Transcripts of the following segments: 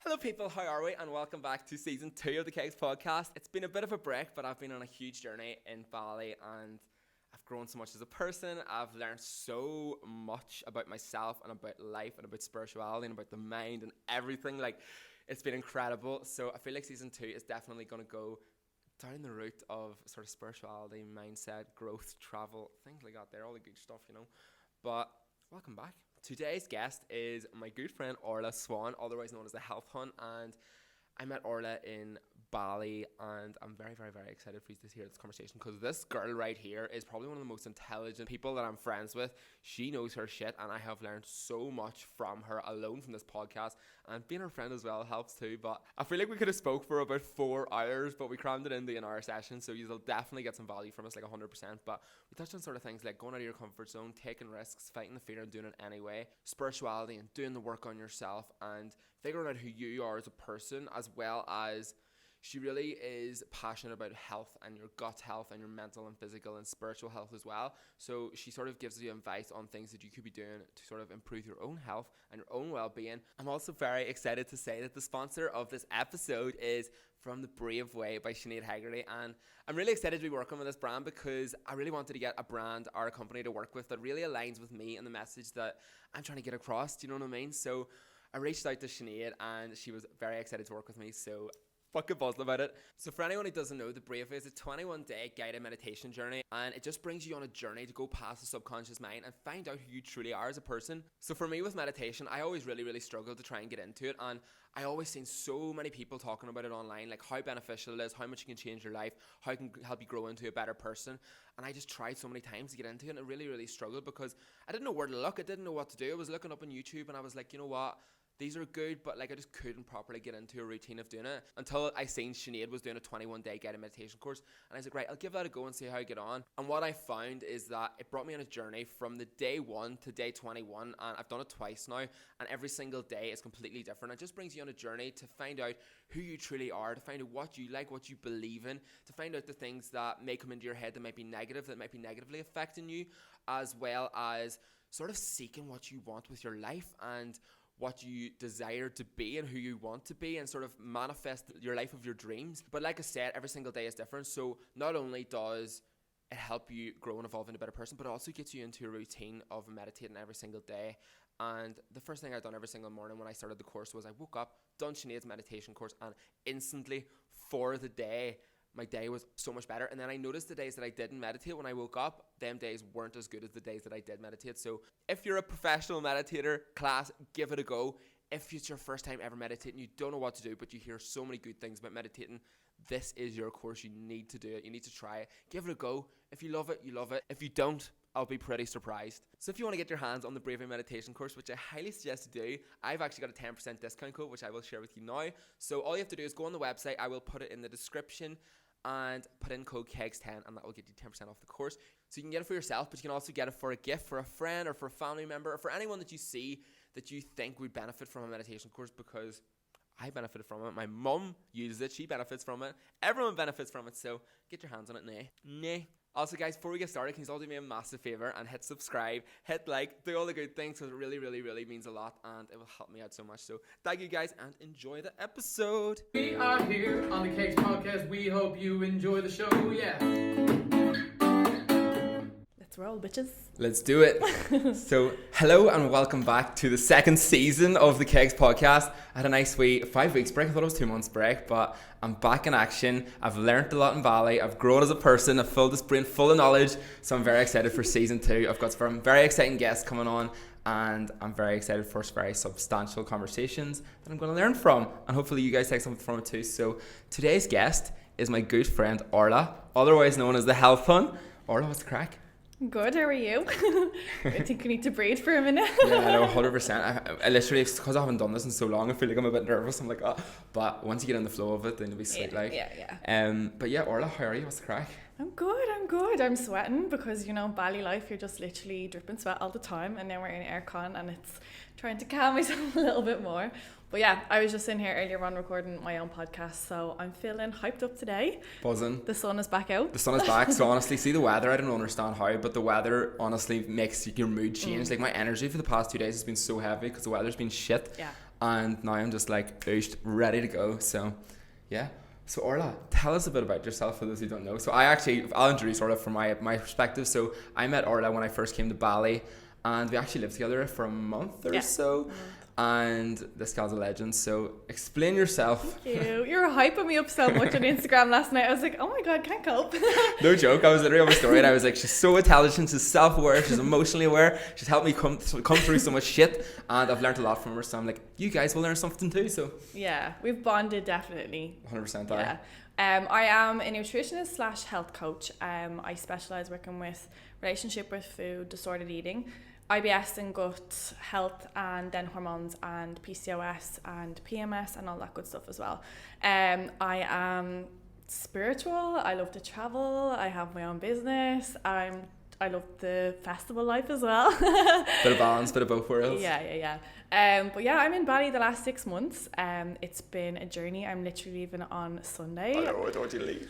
Hello people, how are we? And welcome back to season 2 of the KEGS podcast. It's been a bit of a break, but I've been on a huge journey in Bali and I've grown so much as a person. I've learned so much about myself and about life and about spirituality and about the mind and everything. Like, it's been incredible. So I feel like season 2 is definitely going to go down the route of sort of spirituality, mindset, growth, travel, things like that there, all the good stuff, you know. But welcome back. Today's guest is my good friend Orla Swan, otherwise known as the Health Hun, and I met Orla in Bali, and I'm very, very, very excited for you to hear this conversation because this girl right here is probably one of the most intelligent people that I'm friends with. She knows her shit, and I have learned so much from her alone from this podcast, and being her friend as well helps too. But I feel like we could have spoke for about 4 hours, but we crammed it into an hour session, so you'll definitely get some value from us, like 100%. But we touched on sort of things like going out of your comfort zone, taking risks, fighting the fear and doing it anyway, spirituality and doing the work on yourself, and figuring out who you are as a person, as well as she really is passionate about health and your gut health and your mental and physical and spiritual health as well. So she sort of gives you advice on things that you could be doing to sort of improve your own health and your own well-being. I'm also very excited to say that the sponsor of this episode is From the Brave Way by Sinead Haggerty, and I'm really excited to be working with this brand because I really wanted to get a brand or a company to work with that really aligns with me and the message that I'm trying to get across. Do you know what I mean? So I reached out to Sinead and she was very excited to work with me, so fucking buzzed about it. So for anyone who doesn't know, the Brave Way is a 21-day guided meditation journey, and it just brings you on a journey to go past the subconscious mind and find out who you truly are as a person. So for me with meditation, I always really struggled to try and get into it, and I always seen so many people talking about it online, like how beneficial it is, how much it can change your life, how it can help you grow into a better person. And I just tried so many times to get into it, and I really struggled because I didn't know where to look. I didn't know what to do. I was looking up on YouTube and I was like, you know what? These are good, but like I just couldn't properly get into a routine of doing it until I seen Sinead was doing a 21-day guided meditation course, and I was like, right, I'll give that a go and see how I get on. And what I found is that it brought me on a journey from the day 1 to day 21, and I've done it twice now, and every single day is completely different. It just brings you on a journey to find out who you truly are, to find out what you like, what you believe in, to find out the things that may come into your head that might be negative, that might be negatively affecting you, as well as sort of seeking what you want with your life and what you desire to be and who you want to be, and sort of manifest your life of your dreams. But like I said, every single day is different. So not only does it help you grow and evolve into a better person, but it also gets you into a routine of meditating every single day. And the first thing I've done every single morning when I started the course was I woke up, done Sinead's meditation course, and instantly for the day, my day was so much better. And then I noticed the days that I didn't meditate when I woke up, them days weren't as good as the days that I did meditate. So if you're a professional meditator, class, give it a go. If it's your first time ever meditating, you don't know what to do, but you hear so many good things about meditating, this is your course. You need to do it. You need to try it. Give it a go. If you love it, you love it. If you don't, I'll be pretty surprised. So if you want to get your hands on the Brave Way meditation course, which I highly suggest you do, I've actually got a 10% discount code, which I will share with you now. So all you have to do is go on the website. I will put it in the description, and put in code KEGS10, and that will get you 10% off the course. So you can get it for yourself, but you can also get it for a gift, for a friend, or for a family member, or for anyone that you see that you think would benefit from a meditation course, because I benefited from it. My mum uses it. She benefits from it. Everyone benefits from it. So get your hands on it now. Also, guys, before we get started, can you all do me a massive favor and hit subscribe, hit like, do all the good things, because it really means a lot, and it will help me out so much. So thank you guys, and enjoy the episode. We are here on the KEGS podcast. We hope you enjoy the show. Yeah. Let's roll, bitches. Let's do it. So, hello and welcome back to the second season of the KEGS podcast. I had a nice 5 weeks break. I thought it was 2 months break, but I'm back in action. I've learned a lot in Bali. I've grown as a person. I've filled this brain full of knowledge. So I'm very excited for season 2. I've got some very exciting guests coming on, and I'm very excited for very substantial conversations that I'm going to learn from. And hopefully you guys take something from it too. So today's guest is my good friend Orla, otherwise known as the Health Hun. Orla, what's the crack? Good, how are you? I think we need to breathe for a minute. Yeah, I know, 100%. I literally, because I haven't done this in so long, I feel like I'm a bit nervous. I'm like, oh. But once you get in the flow of it, then you'll be sweet. But yeah, Orla, how are you? What's the crack? I'm good. I'm sweating because, you know, Bali life, you're just literally dripping sweat all the time, and now we're in aircon and it's trying to calm myself a little bit more. But yeah, I was just in here earlier on recording my own podcast, so I'm feeling hyped up today. Buzzing. The sun is back out. The sun is back. So honestly, see the weather, I don't understand how, but the weather honestly makes your mood change. Like my energy for the past 2 days has been so heavy because the weather's been shit. Yeah. and now I'm just like ooshed, ready to go. So yeah. So Orla, tell us a bit about yourself for those who don't know. So I'll introduce Orla from my perspective. So I met Orla when I first came to Bali, and we actually lived together for a month or so. And this gal's a legend. So explain yourself. Thank you. You were hyping me up so much on Instagram last night. I was like, oh my God, can't cope. No joke. I was literally on my story and I was like, she's so intelligent, she's self-aware, she's emotionally aware, she's helped me come through so much shit, and I've learned a lot from her. So I'm like, you guys will learn something too. So yeah, we've bonded definitely. 100%. Yeah. I am a nutritionist / health coach. I specialise working with relationship with food, disordered eating, IBS and gut health, and then hormones and PCOS and PMS and all that good stuff as well. I am spiritual. I love to travel. I have my own business. I love the festival life as well. Bit of balance, bit of both worlds. Yeah. But yeah, I'm in Bali the last 6 months. It's been a journey. I'm literally leaving on Sunday. I don't want you to leave.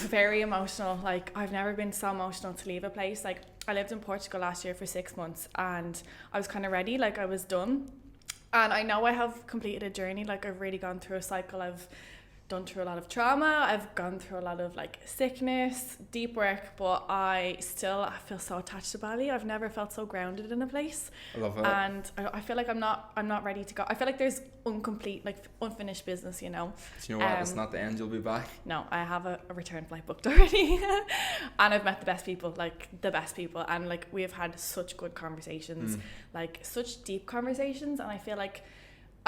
Very emotional. Like, I've never been so emotional to leave a place. Like, I lived in Portugal last year for 6 months, and I was kind of ready. Like, I was done. And I know I have completed a journey. Like, I've really gone through a cycle. I've done through a lot of trauma. I've gone through a lot of like sickness, deep work, but I feel so attached to Bali. I've never felt so grounded in a place. I love that. And I feel like I'm not ready to go. I feel like there's unfinished business, you know. Do you know what? It's not the end. You'll be back. No, I have a return flight booked already. And I've met the best people, and like we have had such good conversations, like such deep conversations, and I feel like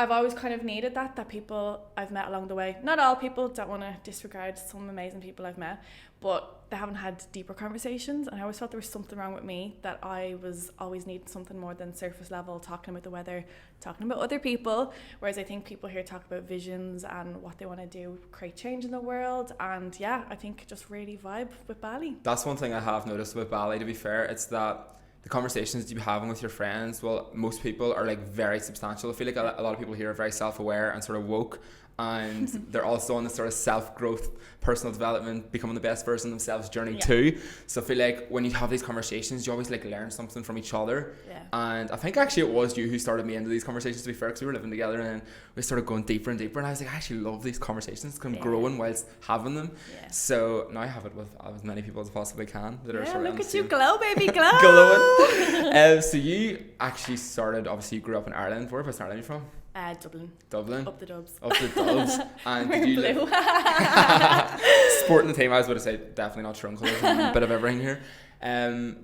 I've always kind of needed that people I've met along the way. Not all people, don't want to disregard some amazing people I've met, but they haven't had deeper conversations, and I always felt there was something wrong with me, that I was always needing something more than surface level, talking about the weather, talking about other people, whereas I think people here talk about visions and what they want to do, create change in the world, and yeah, I think just really vibe with Bali. That's one thing I have noticed about Bali, to be fair. It's that the conversations you're having with your friends, well, most people are like very substantial. I feel like a lot of people here are very self-aware and sort of woke, and they're also on this sort of self-growth, personal development, becoming the best version of themselves journey too. So I feel like when you have these conversations, you always like learn something from each other. And I think actually it was you who started me into these conversations, to be fair, because we were living together, and then we started going deeper and deeper, and I was like, I actually love these conversations because I'm growing whilst having them. So now I have it with as many people as I possibly can that are sort of look at you glow, baby, glow. glowing. So you actually started, obviously you grew up in Ireland. Where was Ireland from? Dublin. Up the dubs. And did you blue. Sporting the team, I was about to say definitely not trunk colours, a bit of everything here.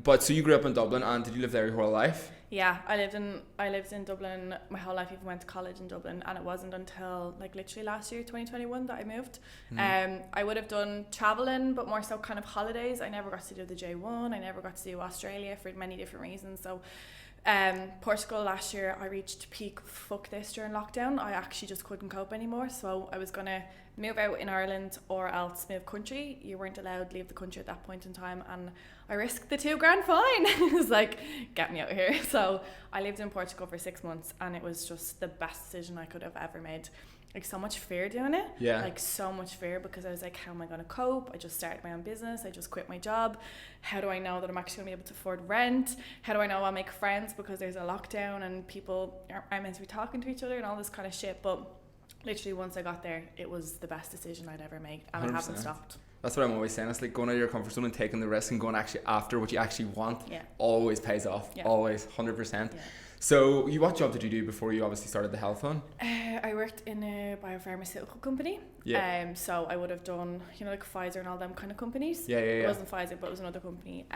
But so you grew up in Dublin, and did you live there your whole life? Yeah, I lived in Dublin my whole life. Even went to college in Dublin, and it wasn't until like literally last year, 2021, that I moved. I would have done traveling, but more so kind of holidays. I never got to do the J1. I never got to do Australia for many different reasons. So Portugal last year, I reached peak fuck this during lockdown. I actually just couldn't cope anymore, so I was gonna move out in Ireland or else move country. You weren't allowed to leave the country at that point in time, and I risked the $2,000 fine. It was like, get me out of here. So I lived in Portugal for 6 months, and it was just the best decision I could have ever made. Like, so much fear doing it. Like, so much fear, because I was like, how am I going to cope? I just started my own business. I just quit my job. How do I know that I'm actually going to be able to afford rent? How do I know I'll make friends because there's a lockdown and people are meant to be talking to each other and all this kind of shit? But literally, once I got there, it was the best decision I'd ever made, and 100%. I haven't stopped. That's what I'm always saying. It's like going out of your comfort zone and taking the risk and going actually after what you actually want. Always pays off. Always, 100%. So what job did you do before you obviously started the Health HUN? I worked in a biopharmaceutical company. So I would have done, like Pfizer and all them kind of companies. It wasn't Pfizer, but it was another company.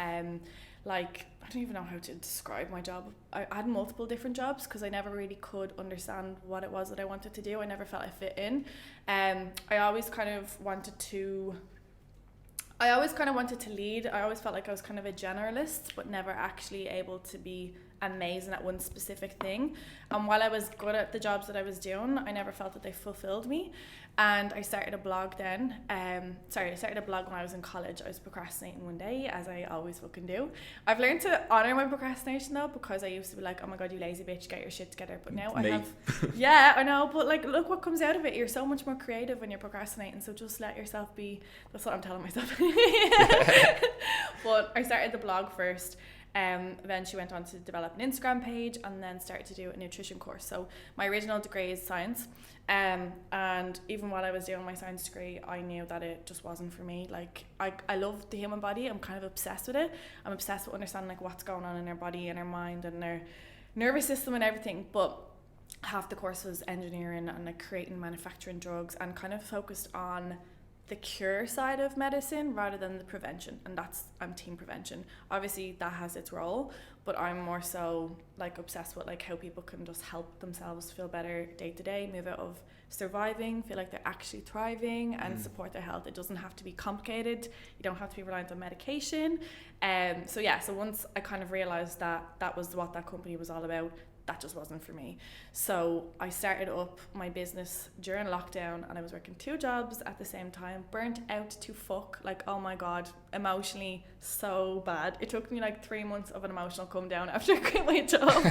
Like, I don't even know how to describe my job. I had multiple different jobs because I never really could understand what it was that I wanted to do. I never felt I fit in. I always kind of wanted to lead. I always felt like I was kind of a generalist, but never actually able to be amazing at one specific thing. And while I was good at the jobs that I was doing, I never felt that they fulfilled me. And I started a blog then. I started a blog when I was in college. I was procrastinating one day, as I always fucking do. I've learned to honour my procrastination though, because I used to be like, oh my god, you lazy bitch, get your shit together. But now I have I know, but like, look what comes out of it. You're so much more creative when you're procrastinating, so just let yourself be. That's what I'm telling myself. But I started the blog first. Eventually went on to develop an Instagram page and then started to do a nutrition course. So my original degree is science, and even while I was doing my science degree, I knew that it just wasn't for me. Like I love the human body. I'm kind of obsessed with it. I'm obsessed with understanding like what's going on in our body and our mind and our nervous system and everything. But half the course was engineering and like creating, manufacturing drugs, and kind of focused on the cure side of medicine rather than the prevention. And I'm team prevention. Obviously that has its role, but I'm more so like obsessed with like how people can just help themselves feel better day to day, move out of surviving, feel like they're actually thriving, and support their health. It doesn't have to be complicated. You don't have to be reliant on medication. So once I kind of realized that that was what that company was all about, that just wasn't for me. So I started up my business during lockdown, and I was working 2 jobs at the same time, burnt out to fuck, like, oh my god, emotionally so bad. It took me like 3 months of an emotional come down after I quit my job.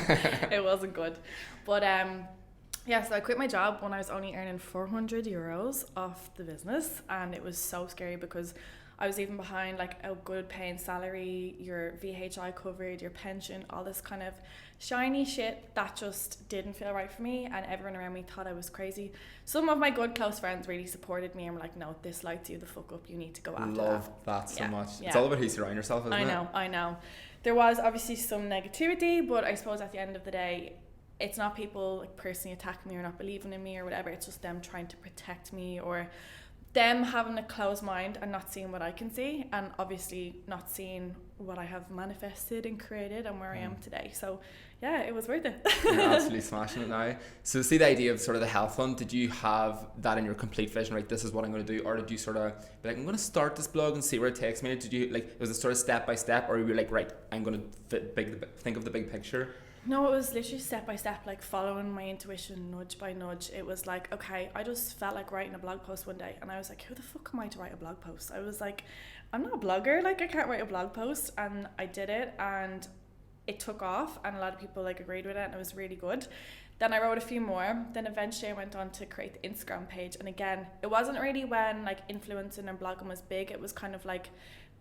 It wasn't good. But so I quit my job when I was only earning €400 off the business, and it was so scary because I was even behind like a good paying salary, your VHI covered, your pension, all this kind of shiny shit that just didn't feel right for me, and everyone around me thought I was crazy. Some of my good close friends really supported me and were like, no, this lights you the fuck up, you need to go after Love that so much. Yeah. It's all about who you surround yourself with, isn't it? I know. There was obviously some negativity, but I suppose at the end of the day, it's not people like personally attacking me or not believing in me or whatever. It's just them trying to protect me, or them having a closed mind and not seeing what I can see, and obviously not seeing what I have manifested and created and where I am today. So yeah, it was worth it. You're absolutely smashing it now. So see the idea of sort of the health fund, did you have that in your complete vision, right, this is what I'm going to do, or did you sort of be like, I'm going to start this blog and see where it takes me? Did you like, was it sort of step by step, or were you like, right, I'm going to think of the big picture? No, it was literally step by step, like following my intuition nudge by nudge. It was like, okay, I just felt like writing a blog post one day, and I was like, who the fuck am I to write a blog post? I was like, I'm not a blogger, like I can't write a blog post. And I did it, and it took off, and a lot of people like agreed with it, and it was really good. Then I wrote a few more. Then eventually I went on to create the Instagram page, and again, it wasn't really when like influencing and blogging was big. It was kind of like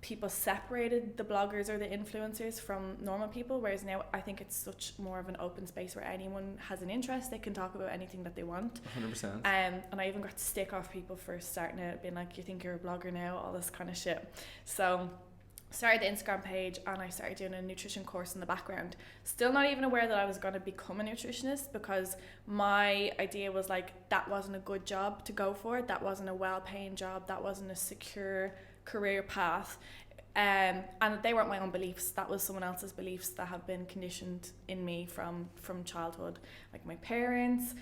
people separated the bloggers or the influencers from normal people, whereas now I think it's such more of an open space where anyone has an interest, they can talk about anything that they want. 100%. And I even got stick off people for starting it, being like, you think you're a blogger now, all this kind of shit. So started the Instagram page, and I started doing a nutrition course in the background, still not even aware that I was going to become a nutritionist, because my idea was like, that wasn't a good job to go for, that wasn't a well-paying job, that wasn't a secure career path, and they weren't my own beliefs, that was someone else's beliefs that have been conditioned in me from childhood, like my parents,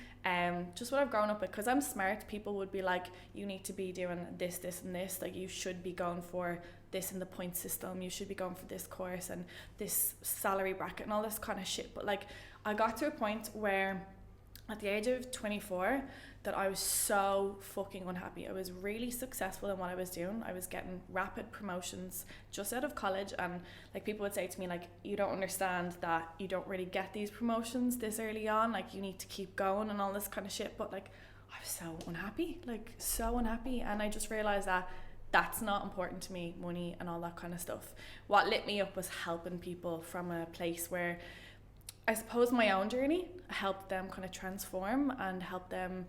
just what I've grown up with. Because I'm smart, people would be like, you need to be doing this and this, like you should be going for this in the point system, you should be going for this course and this salary bracket and all this kind of shit. But like, I got to a point where at the age of 24 that I was so fucking unhappy. I was really successful in what I was doing. I was getting rapid promotions just out of college, and like people would say to me like, you don't understand that you don't really get these promotions this early on, like you need to keep going and all this kind of shit. But like, I was so unhappy, and I just realized that that's not important to me, money and all that kind of stuff. What lit me up was helping people from a place where I suppose my own journey helped them kind of transform and help them.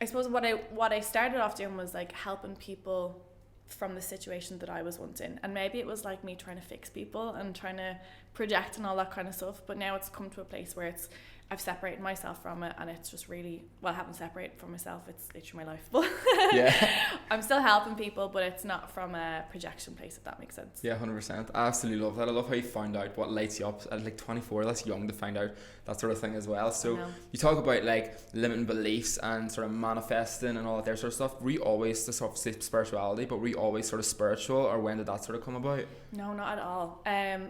I suppose what I started off doing was like helping people from the situation that I was once in, and maybe it was like me trying to fix people and trying to project and all that kind of stuff, but now it's come to a place where I've separated myself from it, and it's just really, well, I haven't separated from myself, it's literally my life, but yeah. I'm still helping people, but it's not from a projection place, if that makes sense. Yeah, 100%. I absolutely love that. I love how you found out what lights you up at like 24. That's young to find out that sort of thing as well. So you talk about like limiting beliefs and sort of manifesting and all that there sort of stuff. Were you always the sort of spirituality, but were you always sort of spiritual, or when did that sort of come about? No, not at all.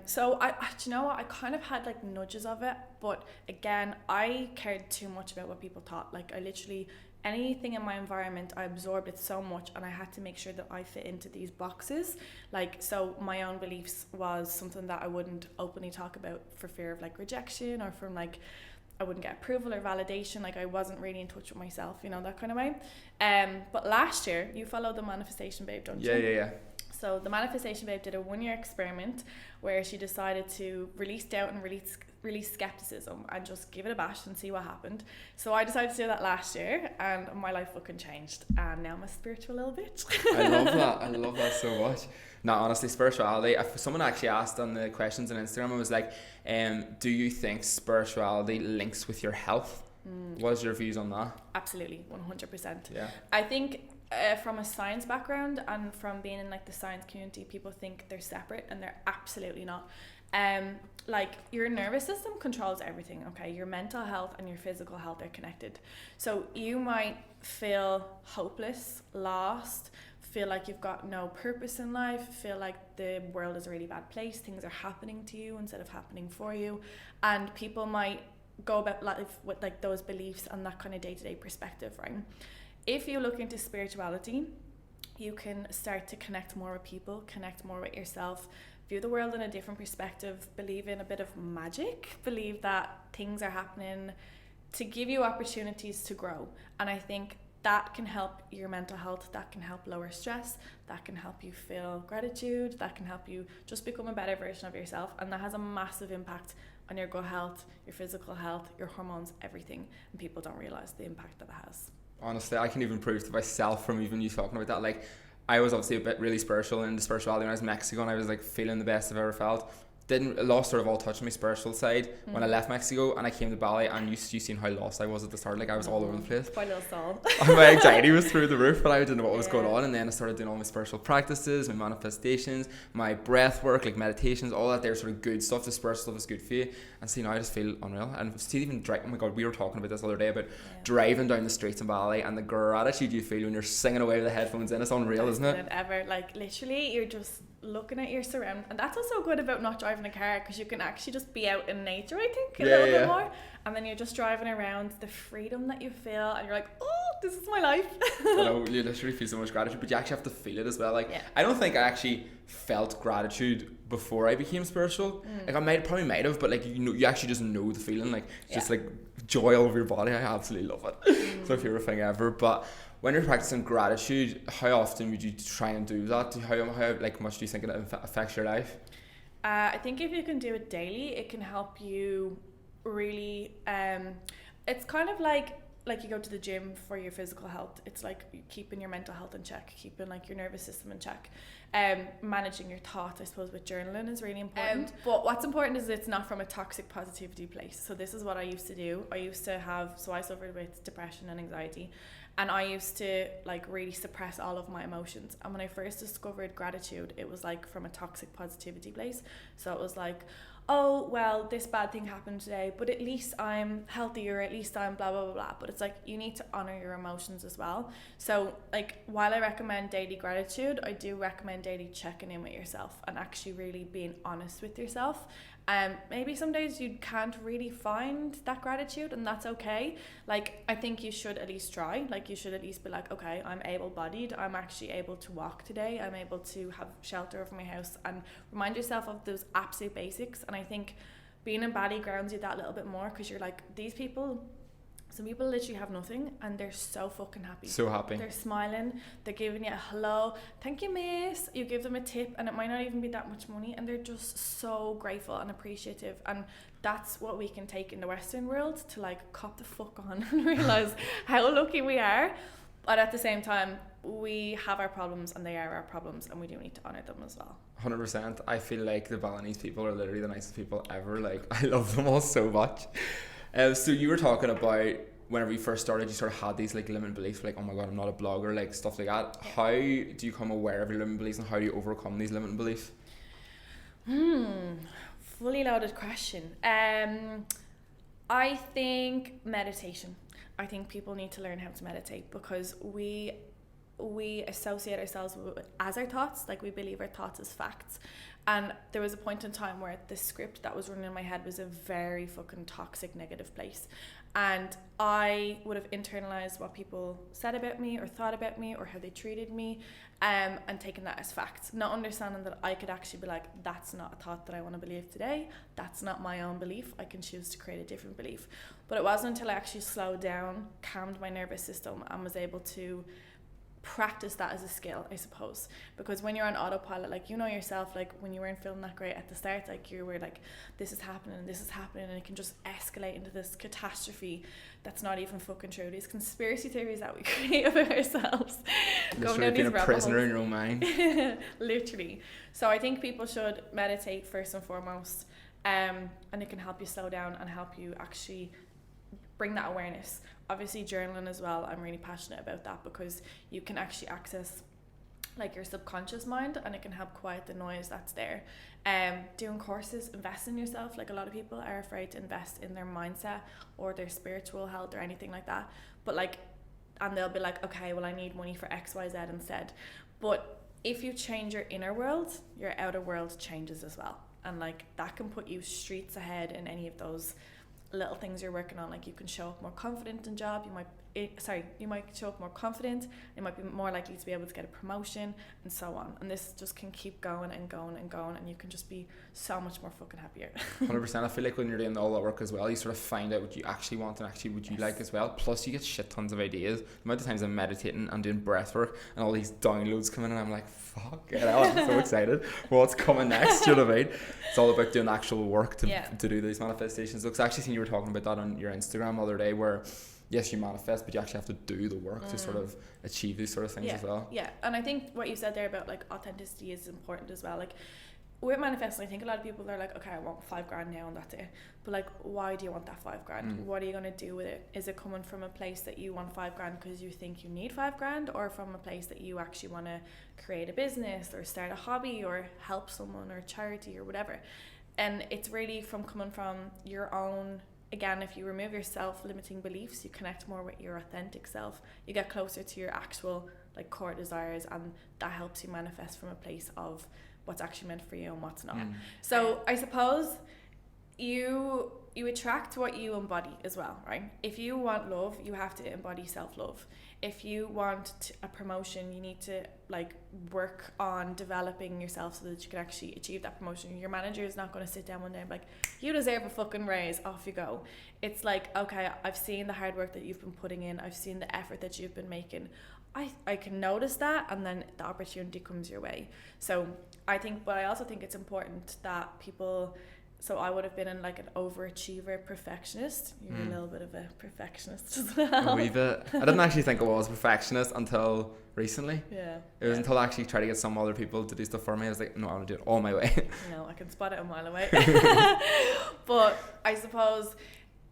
So I do you know what, I kind of had like nudges of it, but again, I cared too much about what people thought. Like I literally, anything in my environment, I absorbed it so much, and I had to make sure that I fit into these boxes. Like, so my own beliefs was something that I wouldn't openly talk about for fear of like rejection, or from like I wouldn't get approval or validation. Like I wasn't really in touch with myself, you know, that kind of way. But last year, you follow the Manifestation Babe, don't you? Yeah. So the Manifestation Babe did a 1-year experiment where she decided to release doubt and release skepticism and just give it a bash and see what happened. So I decided to do that last year, and my life fucking changed, and now I'm a spiritual little bitch. I love that so much. No, honestly, spirituality, if someone actually asked on the questions on Instagram, I was like, do you think spirituality links with your health? What's your views on that? Absolutely, 100%. Yeah. I think from a science background and from being in like the science community, people think they're separate, and they're absolutely not. Like your nervous system controls everything, okay? Your mental health and your physical health are connected. So you might feel hopeless, lost, feel like you've got no purpose in life, feel like the world is a really bad place, things are happening to you instead of happening for you, and people might go about life with like those beliefs and that kind of day-to-day perspective, right? If you look into spirituality, you can start to connect more with people, connect more with yourself, view the world in a different perspective, believe in a bit of magic, believe that things are happening to give you opportunities to grow. And I think that can help your mental health, that can help lower stress, that can help you feel gratitude, that can help you just become a better version of yourself, and that has a massive impact on your gut health, your physical health, your hormones, everything, and people don't realise the impact that it has. Honestly, I can even prove to myself from even you talking about that, like I was obviously a bit really spiritual into spirituality when I was in Mexico, and I was like feeling the best I've ever felt. Lost sort of all touch on my spiritual side when I left Mexico, and I came to Bali, and you seen how lost I was at the start. Like I was all over the place. My little soul. My anxiety was through the roof, but I didn't know what was going on. And then I started doing all my spiritual practices, my manifestations, my breath work, like meditations, all that there sort of good stuff. The spiritual stuff is good for you. And see, now I just feel unreal. And see, even oh my god, we were talking about this the other day about driving down the streets in Bali and the gratitude you feel when you're singing away with the headphones in. It's unreal, isn't it? Ever, like literally, you're just looking at your surround, and that's also good about not driving a car, because you can actually just be out in nature, I think, a little bit more, and then you're just driving around, the freedom that you feel, and you're like, oh, this is my life. I know, you literally feel so much gratitude, but you actually have to feel it as well. Like I don't think I actually felt gratitude before I became spiritual. Like I probably might have, but like you actually just know the feeling, like just like joy all over your body. I absolutely love it. It's my favorite thing ever. But when you're practicing gratitude, how often would you try and do that? How like much do you think it affects your life? I think if you can do it daily, it can help you really. It's kind of like you go to the gym for your physical health. It's like keeping your mental health in check, keeping like your nervous system in check. Managing your thoughts, I suppose, with journaling is really important. But what's important is it's not from a toxic positivity place. So this is what I used to do. I suffered with depression and anxiety, and I used to like really suppress all of my emotions. And when I first discovered gratitude, it was like from a toxic positivity place. So it was like, oh, well, this bad thing happened today, but at least I'm healthy, or at least I'm blah, blah, blah, blah. But it's like, you need to honor your emotions as well. So like, while I recommend daily gratitude, I do recommend daily checking in with yourself and actually really being honest with yourself. Maybe some days you can't really find that gratitude, and that's okay. Like, I think you should at least try. Like, you should at least be like, okay, I'm able-bodied, I'm actually able to walk today, I'm able to have shelter over my house, and remind yourself of those absolute basics. And I think being in Bali grounds you that little bit more, because you're like, some people literally have nothing, and they're so fucking happy. So happy. They're smiling, they're giving you a hello, thank you miss, you give them a tip, and it might not even be that much money, and they're just so grateful and appreciative. And that's what we can take in the Western world to like cop the fuck on and realise how lucky we are. But at the same time, we have our problems, and they are our problems, and we do need to honour them as well. 100%. I feel like the Balinese people are literally the nicest people ever. Like, I love them all so much. So you were talking about whenever you first started, you sort of had these like limiting beliefs, like, oh my god, I'm not a blogger, like stuff like that. Yeah. How do you become aware of your limiting beliefs, and how do you overcome these limiting beliefs? Fully loaded question. I think meditation. I think people need to learn how to meditate, because we associate ourselves as our thoughts, like we believe our thoughts as facts. And there was a point in time where the script that was running in my head was a very fucking toxic, negative place. And I would have internalized what people said about me or thought about me or how they treated me, and taken that as facts, not understanding that I could actually be like, that's not a thought that I want to believe today. That's not my own belief. I can choose to create a different belief. But it wasn't until I actually slowed down, calmed my nervous system, and was able to practice that as a skill, I suppose, because when you're on autopilot, like, you know yourself, like when you weren't feeling that great at the start, like you were like, this is happening and it can just escalate into this catastrophe that's not even fucking true. These conspiracy theories that we create about ourselves, literally being a prisoner in your own mind. Literally. So I think people should meditate first and foremost, and it can help you slow down and help you actually bring that awareness. Obviously journaling as well, I'm really passionate about that, because you can actually access like your subconscious mind, and it can help quiet the noise that's there. Doing courses, invest in yourself. Like, a lot of people are afraid to invest in their mindset or their spiritual health or anything like that, but like, and they'll be like, okay, well, I need money for XYZ instead. But if you change your inner world, your outer world changes as well, and like that can put you streets ahead in any of those little things you're working on. Like, you can show up more confident in job, you might show up more confident, you might be more likely to be able to get a promotion, and so on. And this just can keep going and going and going, and you can just be so much more fucking happier. 100%. I feel like when you're doing all that work as well, you sort of find out what you actually want and actually what you like as well. Plus you get shit tons of ideas. The amount of times I'm meditating and doing breath work and all these downloads come in, and I'm like, fuck it, I'm so excited for what's coming next. You know what I mean? It's all about doing actual work to do these manifestations. Look, I actually seen you were talking about that on your Instagram the other day, where yes, you manifest, but you actually have to do the work to sort of achieve these sort of things as well. Yeah, and I think what you said there about like authenticity is important as well. Like, with manifesting, I think a lot of people are like, okay, I want $5,000 now and that's it. But like, why do you want that $5,000? What are you going to do with it? Is it coming from a place that you want $5,000 because you think you need $5,000, or from a place that you actually want to create a business or start a hobby or help someone or charity or whatever? And it's really coming from your own. Again, if you remove your self-limiting beliefs, you connect more with your authentic self. You get closer to your actual like core desires, and that helps you manifest from a place of what's actually meant for you and what's not. So I suppose you attract what you embody as well, right? If you want love, you have to embody self-love. If you want a promotion, you need to like work on developing yourself so that you can actually achieve that promotion. Your manager is not going to sit down one day and be like, you deserve a fucking raise, off you go. It's like, okay, I've seen the hard work that you've been putting in, I've seen the effort that you've been making, I can notice that, and then the opportunity comes your way. So I also think it's important that people. So I would have been like an overachiever perfectionist. You're a little bit of a perfectionist as well. A wee bit. I didn't actually think I was a perfectionist until recently. Yeah. It was until I actually tried to get some other people to do stuff for me. I was like, no, I want to do it all my way. No, I can spot it a mile away. But I suppose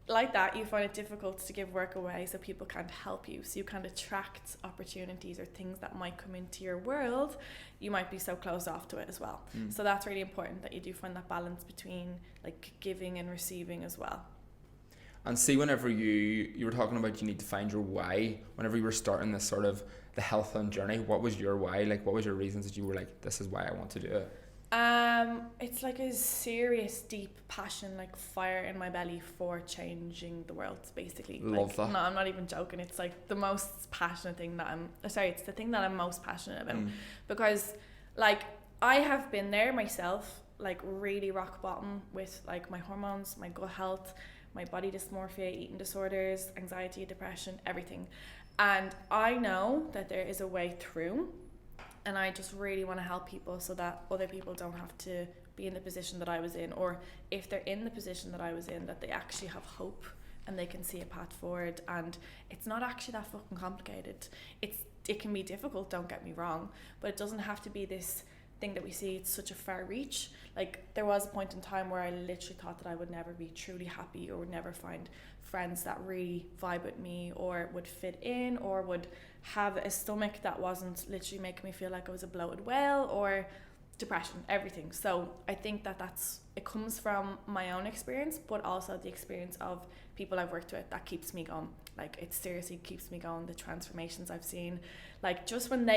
like that, you find it difficult to give work away so people can't help you. So you can't attract opportunities or things that might come into your world. You might be so closed off to it as well. So that's really important, that you do find that balance between like giving and receiving as well. And see, whenever you were talking about you need to find your why, whenever you were starting this sort of the health and journey, what was your why? Like, what was your reasons that you were like, this is why I want to do it? It's like a serious, deep passion, like fire in my belly for changing the world, basically. Love that. No, I'm not even joking. It's like the most passionate thing it's the thing that I'm most passionate about. Because like I have been there myself, like really rock bottom with like my hormones, my gut health, my body dysmorphia, eating disorders, anxiety, depression, everything. And I know that there is a way through. And I just really want to help people so that other people don't have to be in the position that I was in, or if they're in the position that I was in, that they actually have hope and they can see a path forward. And it's not actually that fucking complicated. It can be difficult, don't get me wrong, but it doesn't have to be this thing that we see. It's such a far reach. Like, there was a point in time where I literally thought that I would never be truly happy, or would never find friends that really vibe with me, or would fit in, or would have a stomach that wasn't literally making me feel like I was a bloated whale, or depression, everything. So I think it comes from my own experience, but also the experience of people I've worked with that keeps me going. Like, it seriously keeps me going. The transformations I've seen, like just when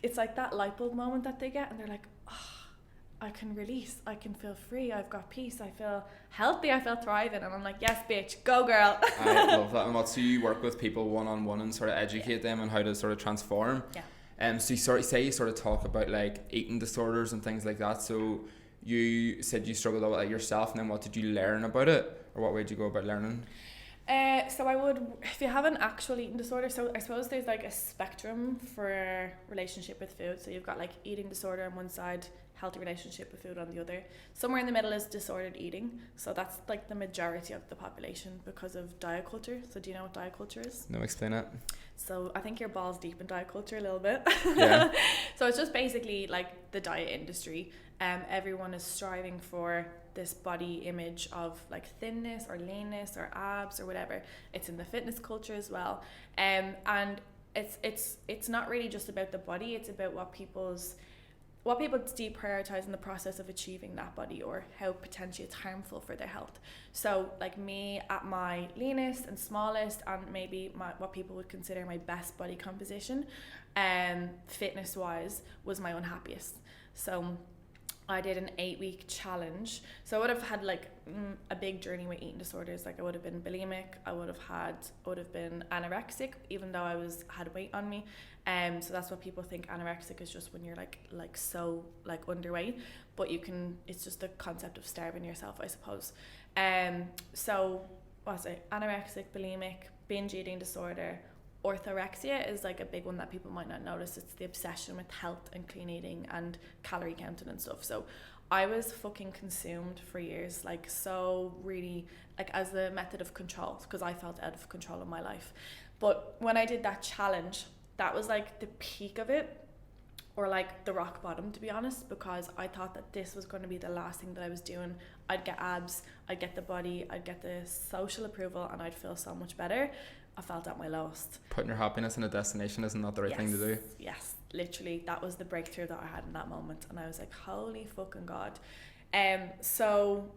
it's like that light bulb moment that they get, and they're like, oh, I can release, I can feel free, I've got peace, I feel healthy, I feel thriving, and I'm like, yes bitch, go girl. I love that. And so you work with people one-on-one and sort of educate them on how to sort of transform. So you sort of talk about like eating disorders and things like that. So you said you struggled with it yourself, and then what did you learn about it, or what way did you go about learning? So I would, if you have an actual eating disorder, so I suppose there's like a spectrum for relationship with food. So you've got like eating disorder on one side, healthy relationship with food on the other. Somewhere in the middle is disordered eating. So that's like the majority of the population because of diet culture. So do you know what diet culture is? No, explain it. So I think you're balls deep in diet culture a little bit. Yeah. So it's just basically like the diet industry. Everyone is striving for this body image of like thinness or leanness or abs or whatever. It's in the fitness culture as well. And it's not really just about the body. It's about what people deprioritize in the process of achieving that body, or how potentially it's harmful for their health. So like me at my leanest and smallest, and maybe what people would consider my best body composition, fitness wise, was my unhappiest. So I did an 8-week challenge. So I would have had like a big journey with eating disorders. Like I would have been bulimic, I would have been anorexic, even though I had weight on me. So that's what people think anorexic is, just when you're like so like underweight, but it's just the concept of starving yourself, I suppose. So what's it? Anorexic, bulimic, binge eating disorder. Orthorexia is like a big one that people might not notice. It's the obsession with health and clean eating and calorie counting and stuff. So I was fucking consumed for years, like so really, like as the method of control, because I felt out of control of my life. But when I did that challenge, that was like the peak of it, or like the rock bottom, to be honest, because I thought that this was going to be the last thing that I was doing. I'd get abs, I'd get the body, I'd get the social approval, and I'd feel so much better. I felt at my lowest. Putting your happiness in a destination is not the right thing to do. Yes, literally, that was the breakthrough that I had in that moment, and I was like, holy fucking God. So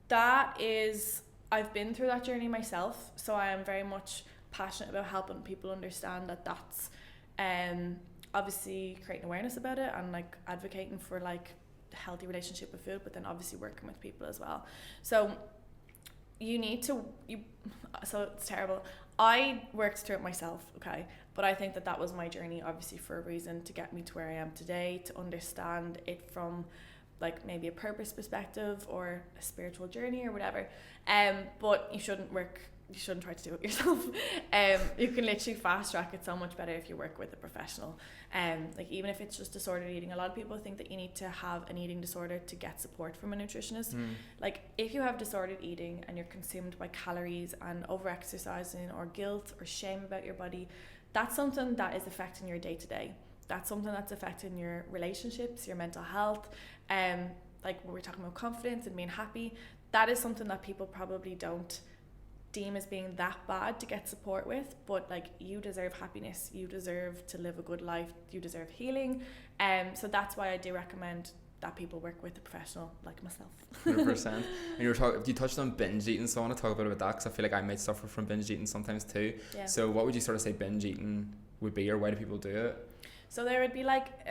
that is, I've been through that journey myself, so I am very much passionate about helping people understand that that's obviously creating awareness about it, and like advocating for like a healthy relationship with food, but then obviously working with people as well. So so it's terrible. I worked through it myself, okay, but I think that was my journey, obviously for a reason, to get me to where I am today, to understand it from like maybe a purpose perspective or a spiritual journey or whatever. But you shouldn't try to do it yourself. You can literally fast track it so much better if you work with a professional. Like even if it's just disordered eating, a lot of people think that you need to have an eating disorder to get support from a nutritionist. Like if you have disordered eating and you're consumed by calories and over-exercising or guilt or shame about your body, that's something that is affecting your day-to-day. That's something that's affecting your relationships, your mental health, like when we're talking about confidence and being happy. That is something that people probably don't deem as being that bad to get support with, but like you deserve happiness, you deserve to live a good life, you deserve healing. So that's why I do recommend that people work with a professional like myself. 100%. And you touched on binge eating, so I want to talk a bit about that, because I feel like I might suffer from binge eating sometimes too. Yeah. So what would you sort of say binge eating would be, or why do people do it? So there would be like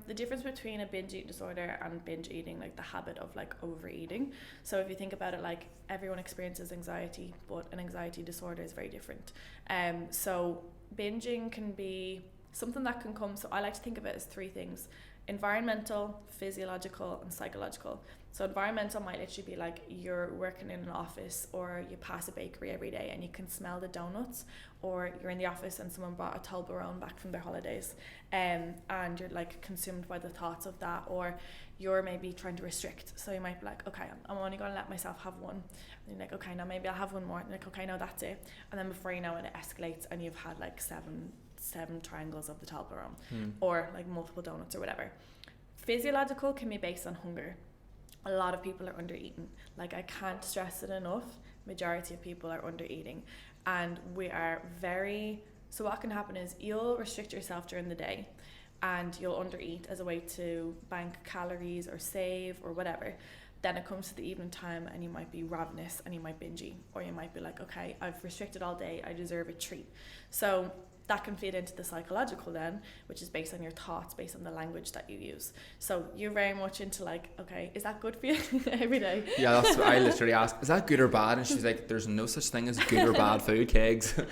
the difference between a binge eating disorder and binge eating, like the habit of like overeating. So if you think about it, like everyone experiences anxiety, but an anxiety disorder is very different. So binging can be something that can come, so I like to think of it as 3 things: environmental, physiological, and psychological. So environmental might literally be like you're working in an office, or you pass a bakery every day and you can smell the donuts, or you're in the office and someone brought a Toblerone back from their holidays, and you're like consumed by the thoughts of that, or you're maybe trying to restrict. So you might be like, okay, I'm only going to let myself have one. And you're like, okay, now maybe I'll have one more. And you're like, okay, no, that's it. And then before you know it, it escalates and you've had like seven triangles of the Toblerone, or like multiple donuts or whatever. Physiological can be based on hunger. A lot of people are under eating. Like, I can't stress it enough. Majority of people are under eating, and we are so what can happen is you'll restrict yourself during the day and you'll under eat as a way to bank calories or save or whatever. Then it comes to the evening time and you might be ravenous and you might binge eat, or you might be like, okay, I've restricted all day, I deserve a treat. So that can feed into the psychological then, which is based on your thoughts, based on the language that you use. So you're very much into like, okay, is that good for you every day? Yeah, that's what I literally asked, is that good or bad? And she's like, there's no such thing as good or bad food, KEGS.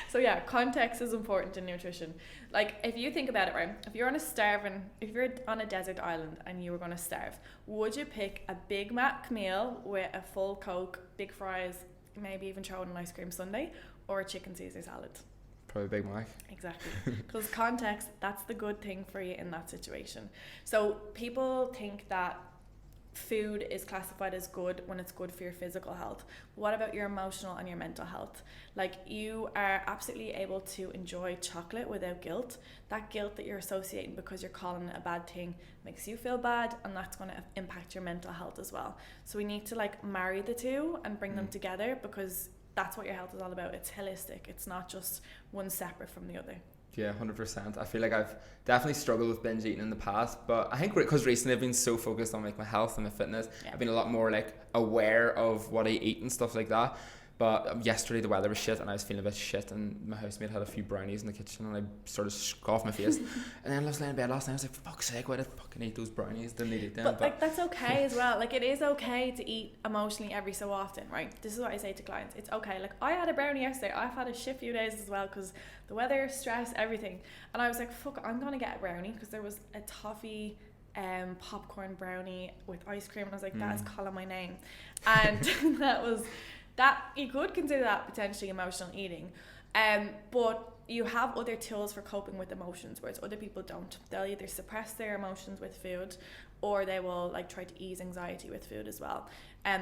So yeah, context is important in nutrition. Like if you think about it, right, if you're on a desert island and you were going to starve, would you pick a Big Mac meal with a full Coke, big fries, maybe even throw in an ice cream sundae or a chicken Caesar salad. Probably Big Mac. Exactly. Because context, that's the good thing for you in that situation. So people think that food is classified as good when it's good for your physical health. What about your emotional and your mental health? Like, you are absolutely able to enjoy chocolate without guilt. That guilt that you're associating because you're calling it a bad thing makes you feel bad, and that's going to impact your mental health as well. So we need to like marry the two and bring them together, because that's what your health is all about. It's holistic. It's not just one separate from the other. Yeah, 100%. I feel like I've definitely struggled with binge eating in the past, but I think because recently I've been so focused on like my health and my fitness, I've been a lot more like aware of what I eat and stuff like that. But yesterday the weather was shit and I was feeling a bit shit, and my housemate had a few brownies in the kitchen and I sort of scoffed my face. And then I was laying in bed last night, I was like, for fuck's sake, why did I fucking eat those brownies? Didn't need to eat them. But like, that's okay as well. Like, it is okay to eat emotionally every so often, right? This is what I say to clients. It's okay. Like, I had a brownie yesterday. I've had a shit few days as well because the weather, stress, everything. And I was like, fuck, I'm gonna get a brownie, because there was a toffee popcorn brownie with ice cream, and I was like, that is calling my name. And that you could consider that potentially emotional eating, but you have other tools for coping with emotions, whereas other people don't. They'll either suppress their emotions with food, or they will like try to ease anxiety with food as well,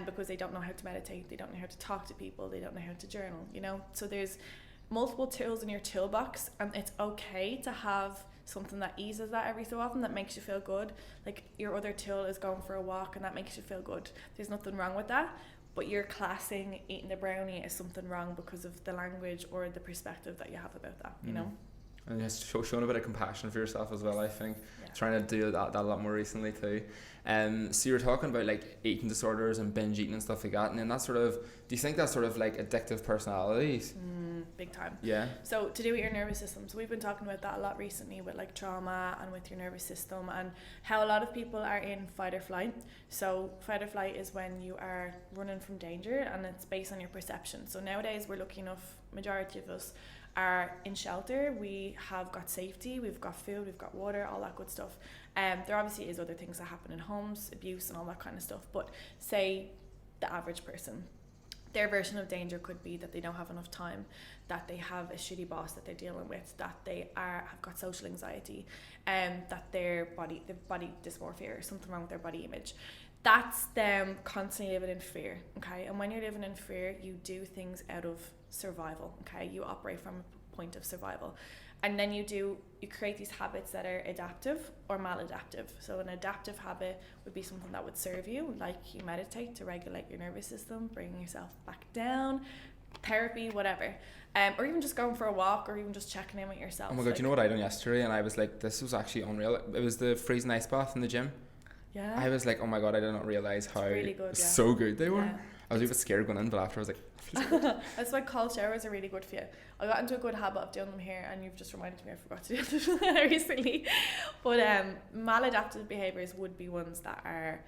because they don't know how to meditate, they don't know how to talk to people, they don't know how to journal, you know. So there's multiple tools in your toolbox, and it's okay to have something that eases that every so often, that makes you feel good. Like, your other tool is going for a walk, and that makes you feel good. There's nothing wrong with that. But you're classing eating the brownie as something wrong because of the language or the perspective that you have about that, you know? And just showing a bit of compassion for yourself as well, I think. Trying to do that a lot more recently too. So you were talking about like eating disorders and binge eating and stuff like that, and then that sort of, do you think that's sort of like addictive personalities? Big time. Yeah. So to do with your nervous system, so we've been talking about that a lot recently with like trauma and with your nervous system, and how a lot of people are in fight or flight. So fight or flight is when you are running from danger, and it's based on your perception. So nowadays we're lucky enough, majority of us are in shelter, we have got safety, we've got food, we've got water, all that good stuff. There obviously is other things that happen in homes, abuse and all that kind of stuff, but say the average person, their version of danger could be that they don't have enough time, that they have a shitty boss that they're dealing with, that they have got social anxiety, that their body dysmorphia or something wrong with their body image. That's them constantly living in fear, okay? And when you're living in fear, you do things out of survival, okay? You operate from a point of survival. And then you create these habits that are adaptive or maladaptive. So an adaptive habit would be something that would serve you, like you meditate to regulate your nervous system, bringing yourself back down, therapy, whatever. Or even just going for a walk, or even just checking in with yourself. Oh my God, you know what I done yesterday? And I was like, this was actually unreal. It was the freezing ice bath in the gym. Yeah. I was like, oh my God, I did not realise how really good, so good they were. Yeah. I was a bit scared going in, but after I was like, that's why cold showers are really good for you. I got into a good habit of doing them here, and you've just reminded me I forgot to do them recently. But maladaptive behaviors would be ones that are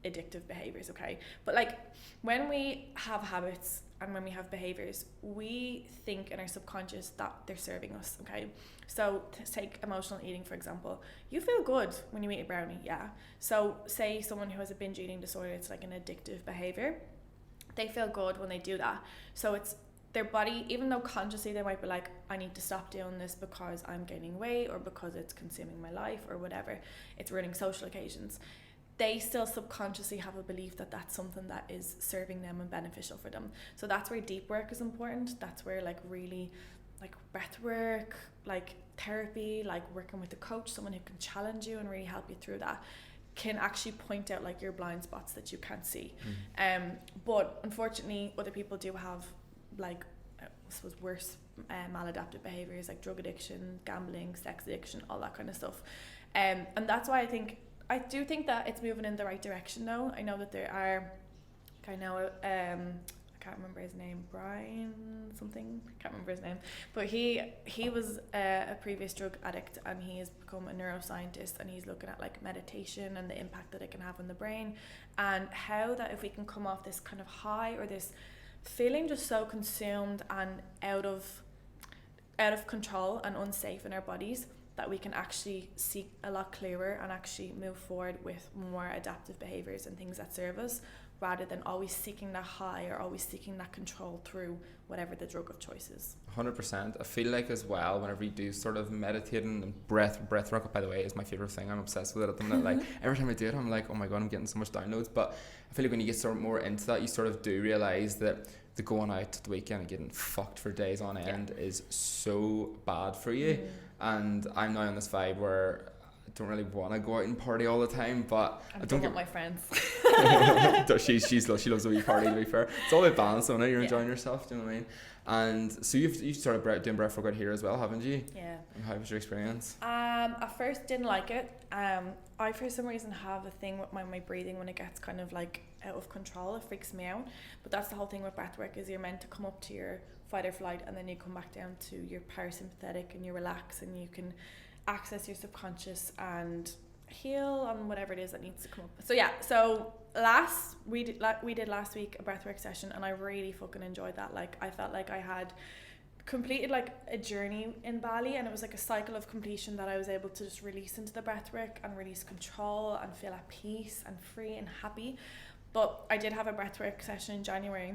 addictive behaviors, okay? But like, when we have habits and when we have behaviors, we think in our subconscious that they're serving us, okay? So take emotional eating, for example. You feel good when you eat a brownie, yeah. So say someone who has a binge eating disorder, it's like an addictive behavior. They feel good when they do that. So it's their body, even though consciously they might be like, I need to stop doing this because I'm gaining weight, or because it's consuming my life, or whatever, it's ruining social occasions, they still subconsciously have a belief that that's something that is serving them and beneficial for them. So that's where deep work is important. That's where like really like breath work, like therapy, like working with a coach, someone who can challenge you and really help you through that, can actually point out like your blind spots that you can't see. But unfortunately other people do have like I suppose worse maladaptive behaviors, like drug addiction, gambling, sex addiction, all that kind of stuff. And that's why I do think that it's moving in the right direction though. I know that there are, I can't remember his name, Brian something, can't remember his name, but he was a previous drug addict, and he has become a neuroscientist, and he's looking at like meditation and the impact that it can have on the brain, and how that if we can come off this kind of high or this feeling just so consumed and out of control and unsafe in our bodies, that we can actually see a lot clearer and actually move forward with more adaptive behaviors and things that serve us, rather than always seeking that high or always seeking that control through whatever the drug of choice is. 100%. I feel like as well, whenever you do sort of meditating and breath work, by the way, is my favorite thing. I'm obsessed with it at the minute. Like every time I do it, I'm like, oh my god, I'm getting so much downloads. But I feel like when you get sort of more into that, you sort of do realize that the going out at the weekend and getting fucked for days on end is so bad for you. And I'm now on this vibe where I don't really want to go out and party all the time, but I don't get my friends. she loves a wee party, to be fair. It's all about balance, though, you're enjoying yourself, do you know what I mean? And so you've started doing breath work out here as well, haven't you? Yeah. And how was your experience? At first didn't like it. I for some reason have a thing with my breathing when it gets kind of like out of control. It freaks me out. But that's the whole thing with breath work, is you're meant to come up to your fight or flight and then you come back down to your parasympathetic and you relax and you can access your subconscious and heal on whatever it is that needs to come up. So yeah, so we did last week a breathwork session and I really fucking enjoyed that. Like I felt like I had completed like a journey in Bali, and it was like a cycle of completion that I was able to just release into the breathwork and release control and feel at peace and free and happy. But I did have a breathwork session in January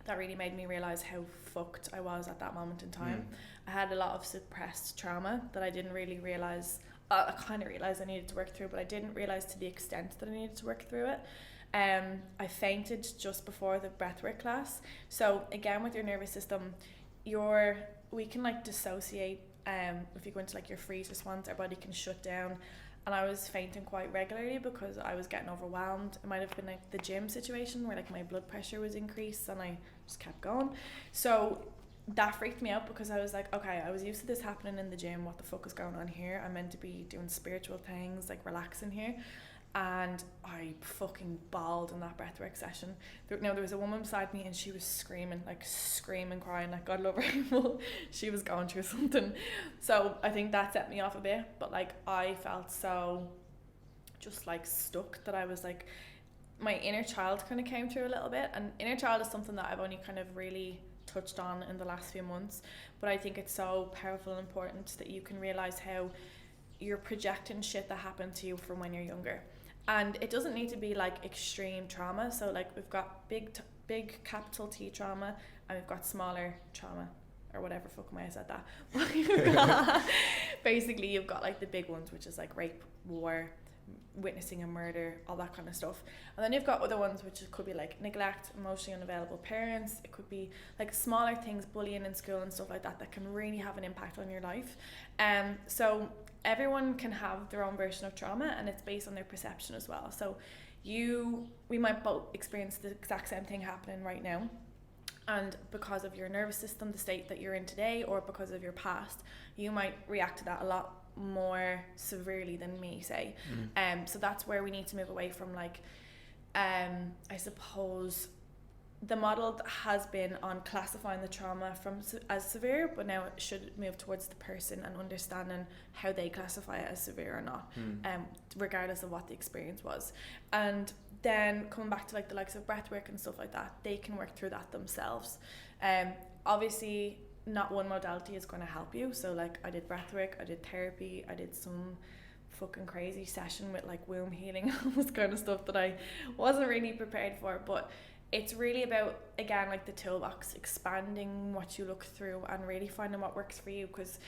that really made me realize how fucked I was at that moment in time. I had a lot of suppressed trauma that I didn't really realize. I kind of realized I needed to work through, but I didn't realize to the extent that I needed to work through it. I fainted just before the breathwork class. So again, with your nervous system, we can like dissociate. If you go into like your freeze response, our body can shut down. And I was fainting quite regularly because I was getting overwhelmed. It might have been like the gym situation where like my blood pressure was increased and I just kept going. So that freaked me out because I was like, okay, I was used to this happening in the gym. What the fuck is going on here? I'm meant to be doing spiritual things, like relaxing here. And I fucking bawled in that breathwork session. There was a woman beside me and she was screaming, crying, like God love her. She was going through something. So I think that set me off a bit. But like I felt so just like stuck that I was like, my inner child kind of came through a little bit. And inner child is something that I've only kind of really touched on in the last few months. But I think it's so powerful and important that you can realize how you're projecting shit that happened to you from when you're younger. And it doesn't need to be like extreme trauma. So like we've got big capital T trauma and we've got smaller trauma, or whatever fuck way I said that. Basically you've got like the big ones, which is like rape, war, witnessing a murder, all that kind of stuff. And then you've got other ones which could be like neglect, emotionally unavailable parents. It could be like smaller things, bullying in school and stuff like that can really have an impact on your life. So everyone can have their own version of trauma, and it's based on their perception as well. So we might both experience the exact same thing happening right now, and because of your nervous system, the state that you're in today, or because of your past, you might react to that a lot more severely than me, say. So that's where we need to move away from like I suppose the model has been on classifying the trauma as severe, but now it should move towards the person and understanding how they classify it as severe or not, regardless of what the experience was. And then coming back to like the likes of breathwork and stuff like that, they can work through that themselves. Obviously not one modality is going to help you. So like I did breathwork, I did therapy, I did some fucking crazy session with like womb healing, all this kind of stuff that I wasn't really prepared for. But it's really about, again, like the toolbox, expanding what you look through and really finding what works for you, because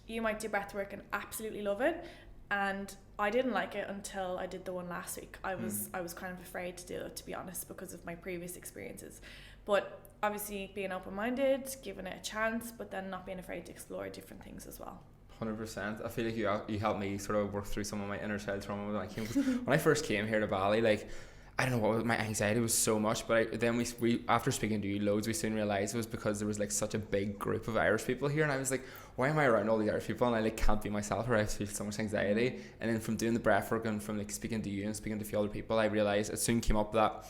you might do breathwork and absolutely love it, and I didn't like it until I did the one last week. I was kind of afraid to do it, to be honest, because of my previous experiences. But obviously being open-minded, giving it a chance, but then not being afraid to explore different things as well. 100%. I feel like you helped me sort of work through some of my inner child trauma when I first came here to Bali. Like, I don't know what, my anxiety was so much, but then we after speaking to you loads, we soon realised it was because there was like such a big group of Irish people here, and I was like, why am I around all these Irish people and I like can't be myself, or I feel so much anxiety. And then from doing the breathwork and from like speaking to you and speaking to a few other people, I realised it soon came up that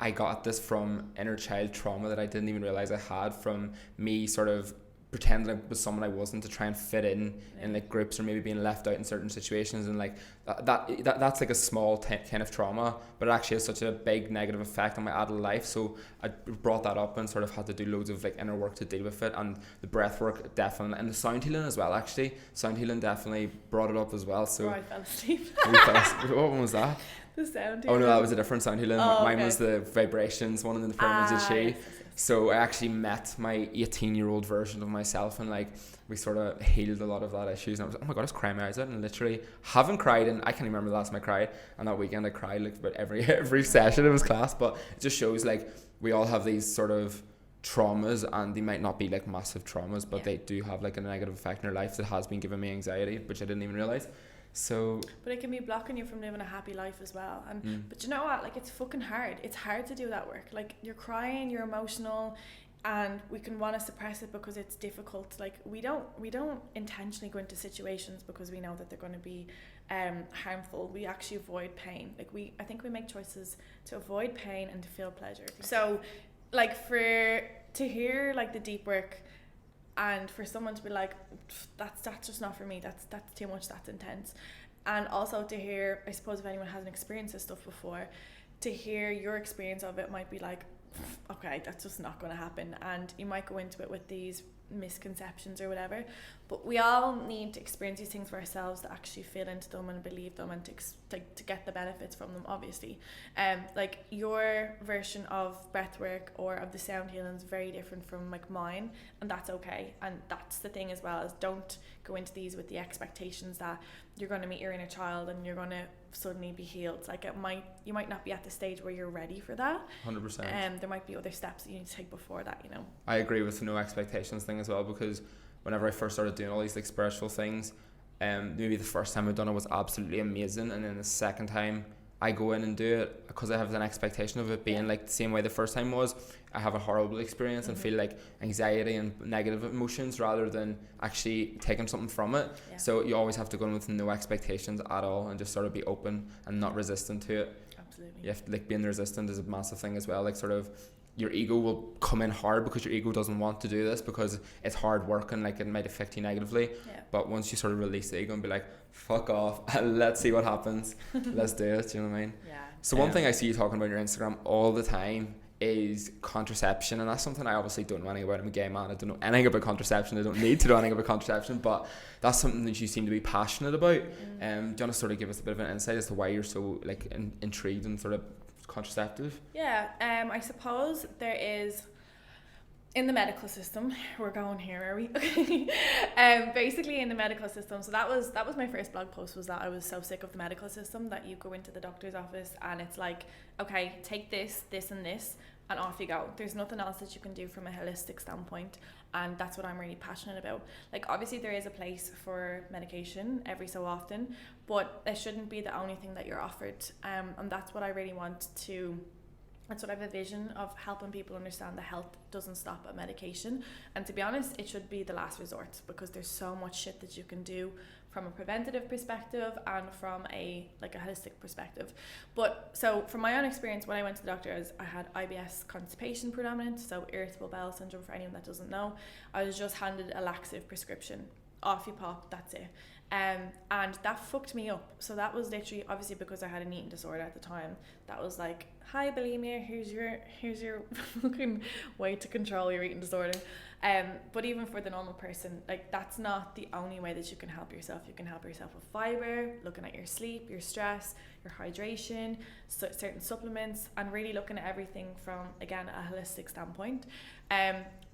I got this from inner child trauma that I didn't even realise I had, from me sort of pretending I was someone I wasn't to try and fit in like groups, or maybe being left out in certain situations, and like that's like a small kind of trauma, but it actually has such a big negative effect on my adult life. So I brought that up and sort of had to do loads of like inner work to deal with it, and the breath work definitely, and the sound healing as well. Actually, sound healing definitely brought it up as well. So I fell asleep. what one was that? The sound Oh healing. no, that was a different sound healing. Oh, Mine okay. was the vibrations one, and the pyramids did she. Yes. So I actually met my 18-year-old version of myself, and like we sort of healed a lot of that issues. And I was like, oh my god, I was crying my eyes out, and literally haven't cried, and I can't even remember the last time I cried. And that weekend I cried like about every session it was class. But it just shows like we all have these sort of traumas, and they might not be like massive traumas, but they do have like a negative effect in your life that has been giving me anxiety, which I didn't even realize. So but it can be blocking you from living a happy life as well. And but you know what, like it's fucking hard. It's hard to do that work. Like you're crying, you're emotional, and we can want to suppress it because it's difficult. Like we don't intentionally go into situations because we know that they're going to be harmful. We actually avoid pain. Like I think we make choices to avoid pain and to feel pleasure. So like to hear like the deep work, and for someone to be like, that's just not for me, that's too much, that's intense. And also to hear, I suppose if anyone hasn't experienced this stuff before, to hear your experience of it might be like, okay, that's just not going to happen. And you might go into it with these misconceptions or whatever, but we all need to experience these things for ourselves to actually feel into them and believe them, and to get the benefits from them, obviously. Like your version of breathwork or of the sound healing is very different from like mine, and that's okay. And that's the thing as well, is don't go into these with the expectations that you're going to meet your inner child and you're going to suddenly be healed. Like you might not be at the stage where you're ready for that. 100%. There might be other steps that you need to take before that, you know. I agree with the no expectations thing as well, because whenever I first started doing all these like spiritual things, maybe the first time I'd done it was absolutely amazing, and then the second time I go in and do it, because I have an expectation of it being like the same way the first time was, I have a horrible experience and feel like anxiety and negative emotions rather than actually taking something from it. So you always have to go in with no expectations at all and just sort of be open and not resistant to it. Absolutely. You have to, like, being resistant is a massive thing as well. Like sort of your ego will come in hard because your ego doesn't want to do this because it's hard work and like it might affect you negatively. But once you sort of release the ego and be like, fuck off, let's see what happens, let's do it, you know what I mean? So one thing I see you talking about on your Instagram all the time is contraception, and that's something I obviously don't know anything about. I'm a gay man, I don't know anything about contraception, I don't need to know anything about contraception, but that's something that you seem to be passionate about. Do you want to sort of give us a bit of an insight as to why you're so like intrigued and sort of contraceptive? I suppose there is, in the medical system, we're going here, are we? Basically in the medical system, so that was my first blog post, was that I was so sick of the medical system that you go into the doctor's office and it's like, okay, take this and this and off you go. There's nothing else that you can do from a holistic standpoint, and that's what I'm really passionate about. Like obviously there is a place for medication every so often, but it shouldn't be the only thing that you're offered, and that's what I really want to. That's what I have a vision of, helping people understand that health doesn't stop at medication. And to be honest, it should be the last resort, because there's so much shit that you can do from a preventative perspective and from a holistic perspective. But so from my own experience, when I went to the doctor, I had IBS constipation predominant, so irritable bowel syndrome for anyone that doesn't know. I was just handed a laxative prescription. Off you pop, that's it. And that fucked me up. So that was literally, obviously because I had an eating disorder at the time, that was like, hi bulimia, here's your fucking way to control your eating disorder. But even for the normal person, like that's not the only way that you can help yourself. You can help yourself with fiber, looking at your sleep, your stress, your hydration, certain supplements, and really looking at everything from, again, a holistic standpoint.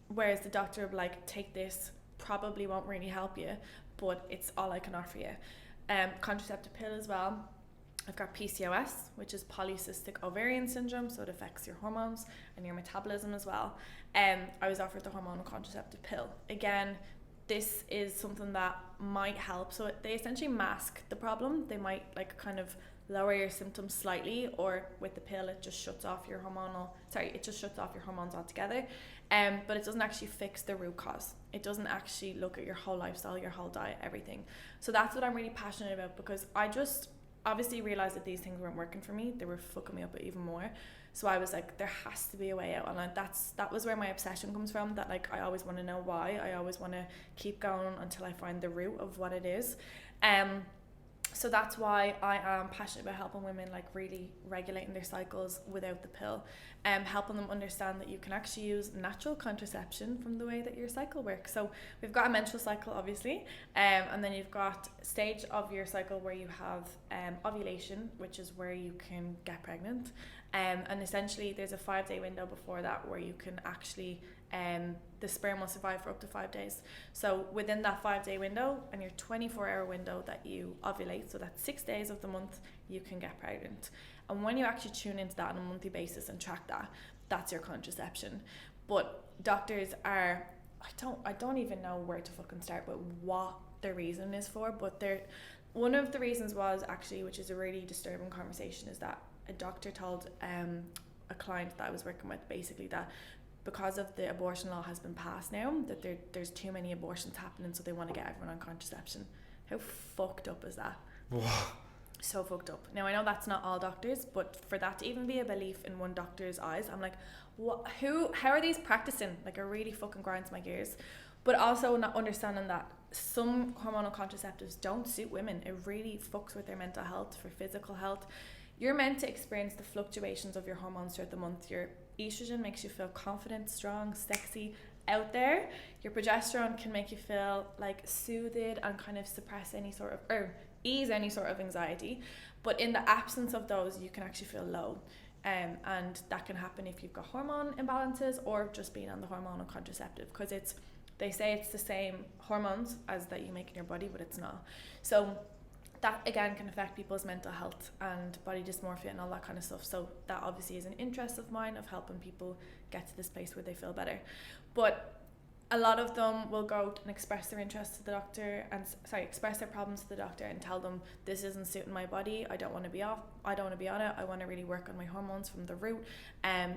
Whereas the doctor would be like, take this, probably won't really help you, but it's all I can offer you. Contraceptive pill as well. I've got PCOS, which is polycystic ovarian syndrome, so it affects your hormones and your metabolism as well. I was offered the hormonal contraceptive pill. Again, this is something that might help. So they essentially mask the problem. They might like kind of lower your symptoms slightly, or with the pill it just shuts off your hormones altogether. But it doesn't actually fix the root cause. It doesn't actually look at your whole lifestyle, your whole diet, everything. So that's what I'm really passionate about, because I just obviously realized that these things weren't working for me. They were fucking me up even more. So I was like, there has to be a way out, and that was where my obsession comes from, that like I always want to know why, I always want to keep going until I find the root of what it is. So that's why I am passionate about helping women like really regulating their cycles without the pill, helping them understand that you can actually use natural contraception from the way that your cycle works. So we've got a menstrual cycle, obviously, and then you've got stage of your cycle where you have ovulation, which is where you can get pregnant, and essentially there's a 5-day window before that where you can actually the sperm will survive for up to 5 days. So within that 5-day window and your 24-hour window that you ovulate, so that's 6 days of the month, you can get pregnant. And when you actually tune into that on a monthly basis and track that, that's your contraception. But doctors are, I don't even know where to fucking start with what their reason is for, but one of the reasons was actually, which is a really disturbing conversation, is that a doctor told a client that I was working with basically that because of the abortion law has been passed now, that there's too many abortions happening, so they want to get everyone on contraception. How fucked up is that? So fucked up. Now I know that's not all doctors, but for that to even be a belief in one doctor's eyes, I'm like, what? How are these practicing? Like, it really fucking grinds my gears. But also not understanding that some hormonal contraceptives don't suit women. It really fucks with their mental health, for physical health. You're meant to experience the fluctuations of your hormones throughout the month. Your estrogen makes you feel confident, strong, sexy, out there. Your progesterone can make you feel like soothed and kind of suppress any sort of, or ease any sort of anxiety. But in the absence of those, you can actually feel low. And that can happen if you've got hormone imbalances or just being on the hormonal contraceptive, because they say it's the same hormones as that you make in your body, but it's not. So that again can affect people's mental health and body dysmorphia and all that kind of stuff. So that obviously is an interest of mine, of helping people get to this place where they feel better. But a lot of them will go and express their interest to the doctor express their problems to the doctor and tell them, this isn't suiting my body, I don't want to be on it, I want to really work on my hormones from the root,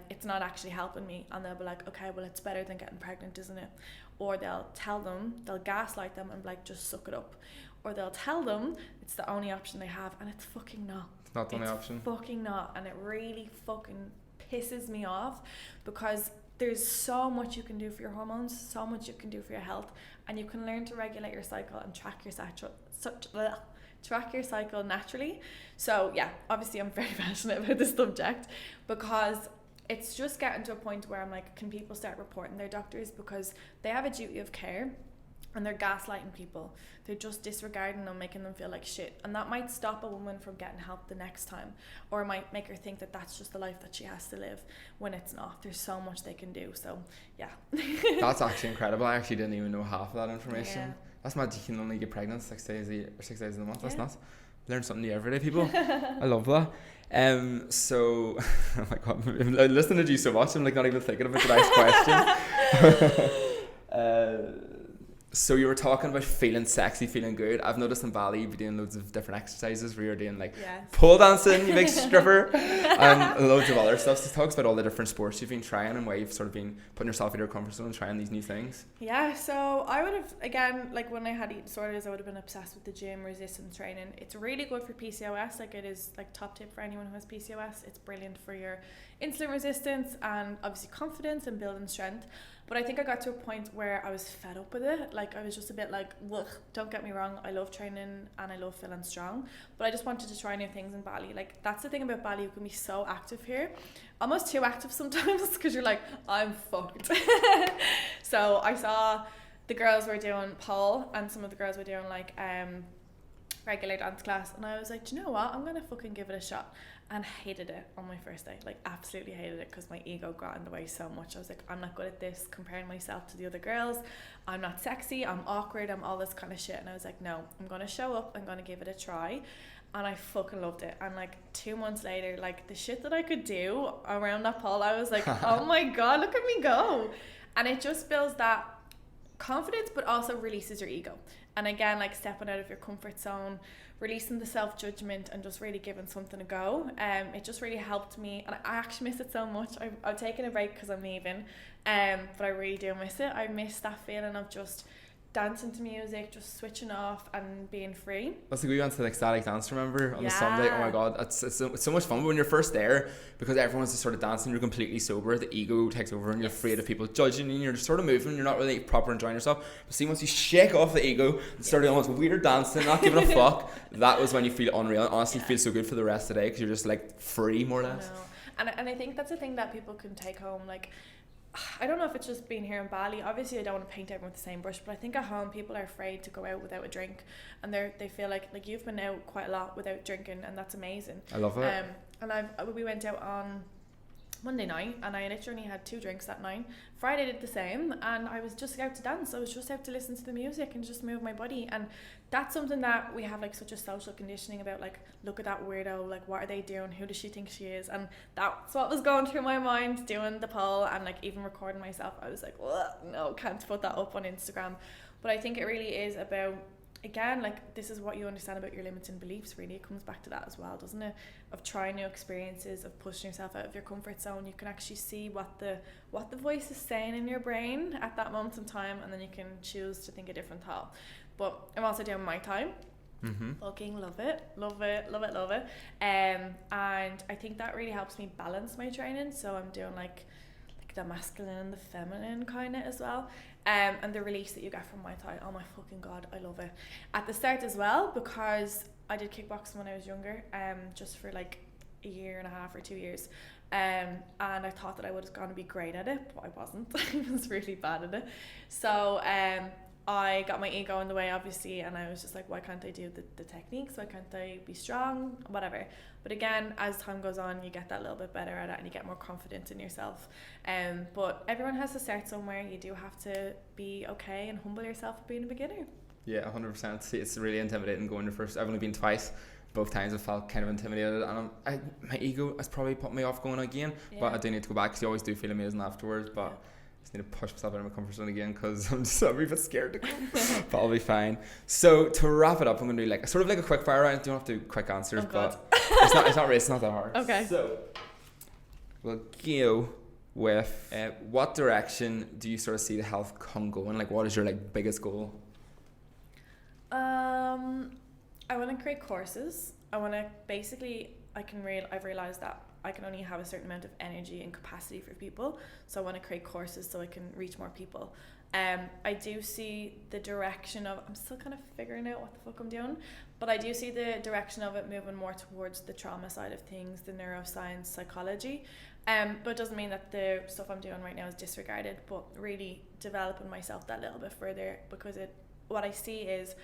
it's not actually helping me. And they'll be like, okay, well, it's better than getting pregnant, isn't it? Or they'll gaslight them and be like, just suck it up. Or they'll tell them it's the only option they have, and it's fucking not. It's not the only option. Fucking not. And it really fucking pisses me off, because there's so much you can do for your hormones, so much you can do for your health, and you can learn to regulate your cycle and track your cycle naturally. So yeah, obviously I'm very passionate about this subject, because it's just getting to a point where I'm like, can people start reporting their doctors, because they have a duty of care and they're gaslighting people. They're just disregarding them, making them feel like shit, and that might stop a woman from getting help the next time, or might make her think that that's just the life that she has to live, when it's not. There's so much they can do. So yeah. That's actually incredible. I actually didn't even know half of that information. Yeah. That's mad. You can only get pregnant 6 days in a month. That's nuts. Learn something new every day, people. I love that. So oh my god, I'm listening to you so much, I'm like not even thinking about the next question. So you were talking about feeling sexy, feeling good. I've noticed in Bali you've been doing loads of different exercises where you're doing like pole dancing, you make stripper, and loads of other stuff. So talks about all the different sports you've been trying and where you've sort of been putting yourself in your comfort zone and trying these new things. Yeah, so I would have, again, like when I had eating disorders, I would have been obsessed with the gym, resistance training. It's really good for PCOS. Like, it is like top tip for anyone who has PCOS. It's brilliant for your insulin resistance and obviously confidence and building strength. But I think I got to a point where I was fed up with it. Like, I was just a bit like, ugh, don't get me wrong, I love training and I love feeling strong, but I just wanted to try new things in Bali. Like, that's the thing about Bali, you can be so active here, almost too active sometimes, because you're like, I'm fucked. So I saw the girls were doing pole, and some of the girls were doing like regular dance class, and I was like, do you know what, I'm gonna fucking give it a shot. And hated it on my first day, like absolutely hated it, because my ego got in the way so much. I was like, I'm not good at this, comparing myself to the other girls, I'm not sexy, I'm awkward, I'm all this kind of shit. And I was like, no, I'm gonna show up, I'm gonna give it a try. And I fucking loved it. And like 2 months later, like the shit that I could do around that pole, I was like, oh my god, look at me go. And it just builds that confidence, but also releases your ego. And again, like stepping out of your comfort zone, releasing the self-judgment, and just really giving something a go. It just really helped me, and I actually miss it so much. I've taken a break because I'm leaving, but I really do miss it. I miss that feeling of just dancing to music, just switching off and being free. That's like we went to like static dance, remember, on the Sunday. Oh my Yeah. god, it's so much fun when you're first there, because everyone's just sort of dancing, you're completely sober, the ego takes over and you're afraid of people judging you, and you're just sort of moving, you're not really proper enjoying yourself. But see, once you shake off the ego and start doing almost weird dancing, not giving a fuck, that was when you feel unreal. And honestly, you feel so good for the rest of the day because you're just like free, more or less. And I think that's a thing that people can take home. Like, I don't know if it's just being here in Bali. Obviously, I don't want to paint everyone with the same brush, but I think at home people are afraid to go out without a drink, and they feel like you've been out quite a lot without drinking, and that's amazing. I love it. And we went out on Monday night, and I literally had 2 drinks that night. Friday did the same, and I was just out to dance. I was just out to listen to the music and just move my body. And that's something that we have like such a social conditioning about, like, look at that weirdo, like, what are they doing, who does she think she is? And that's what was going through my mind doing the poll, and like even recording myself. I was like, no, can't put that up on Instagram. But I think it really is about, again, like, this is what you understand about your limits and beliefs. Really, it comes back to that as well, doesn't it? Of trying new experiences, of pushing yourself out of your comfort zone. You can actually see what the voice is saying in your brain at that moment in time, and then you can choose to think a different thought. But I'm also doing my time. Fucking love it. And I think that really helps me balance my training. So I'm doing like the masculine and the feminine kind of as well. And the release that you get from Muay Thai, oh my fucking god, I love it. At the start as well, because I did kickboxing when I was younger, just for like a year and a half or 2 years, and I thought that I was going to be great at it, but I wasn't. I was really bad at it. So I got my ego in the way, obviously, and I was just like, why can't I do the techniques? Why can't I be strong? Whatever. But again, as time goes on, you get that little bit better at it, and you get more confident in yourself. But everyone has to start somewhere. You do have to be okay and humble yourself for being a beginner. Yeah, 100%. It's really intimidating going to first. I've only been twice. Both times I felt kind of intimidated, and my ego has probably put me off going again. Yeah. But I do need to go back because you always do feel amazing afterwards. But I just need to push myself out of my comfort zone again because I'm just a wee bit scared to go. But I'll be fine. So to wrap it up, I'm going to do like sort of like a quick fire round. You don't have to do quick answers, but it's not that hard. Okay. So we'll go with what direction do you sort of see the health con going? Like, what is your like biggest goal? I want to create courses. I want to I've realized that I can only have a certain amount of energy and capacity for people. So I want to create courses so I can reach more people. I do see the direction of, I'm still kind of figuring out what the fuck I'm doing, but I do see the direction of it moving more towards the trauma side of things, the neuroscience, psychology. But it doesn't mean that the stuff I'm doing right now is disregarded, but really developing myself that little bit further, because what I see is,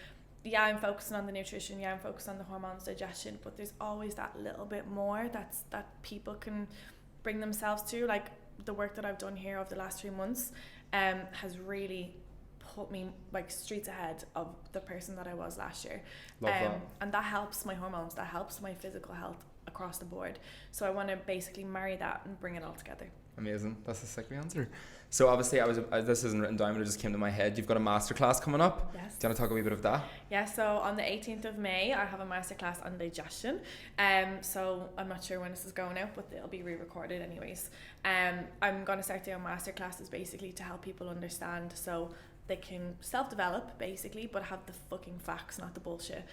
I'm focusing on the nutrition, I'm focusing on the hormones, digestion, but there's always that little bit more that people can bring themselves to. Like the work that I've done here over the last 3 months has really put me like streets ahead of the person that I was last year. And that helps my hormones, that helps my physical health across the board. So I want to basically marry that and bring it all together. Amazing. That's a sick answer. So obviously this isn't written down, but it just came to my head. You've got a masterclass coming up. Yes. Do you want to talk a wee bit of that? Yeah, so on the 18th of May, I have a masterclass on digestion. So I'm not sure when this is going out, but it'll be re-recorded anyways. I'm going to start doing masterclasses basically to help people understand, so they can self-develop basically, but have the fucking facts, not the bullshit.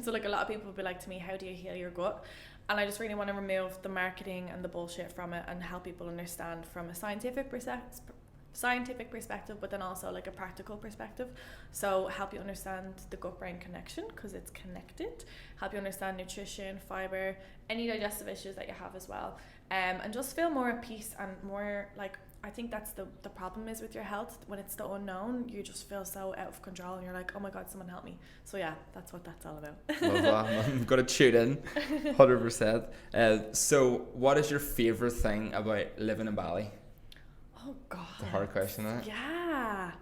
So like a lot of people will be like to me, how do you heal your gut? And I just really want to remove the marketing and the bullshit from it and help people understand from a scientific perspective, but then also like a practical perspective. So help you understand the gut-brain connection, because it's connected. Help you understand nutrition, fiber, any digestive issues that you have as well. And just feel more at peace and more like, I think that's the problem is with your health. When it's the unknown, you just feel so out of control and you're like, oh my god, someone help me. So yeah, that's what that's all about. Love that. I'm going to tune in 100%. So what is your favourite thing about living in Bali? Oh god, it's a hard question, isn't it? Yeah,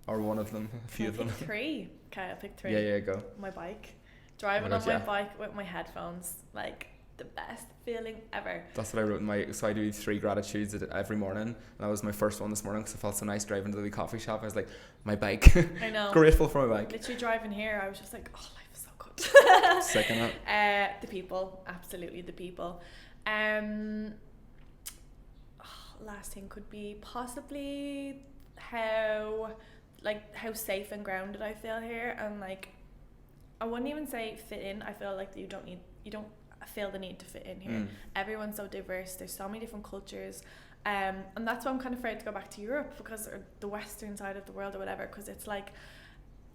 or one of them, a few of them. Three. Okay, I'll pick 3. Yeah, go. My bike, driving on my bike with my headphones, like the best feeling ever. That's what I wrote so I do 3 gratitudes every morning, and that was my first one this morning because I felt so nice driving to the coffee shop. I was like, my bike. I know. Grateful for my bike. Literally driving here, I was just like, oh, life is so good. Second up. The people, absolutely the people. Last thing could be possibly how like how safe and grounded I feel here, and like I wouldn't even say fit in. I feel like you don't feel the need to fit in here. Everyone's so diverse. There's so many different cultures, and that's why I'm kind of afraid to go back to Europe, because, or the western side of the world or whatever, because it's like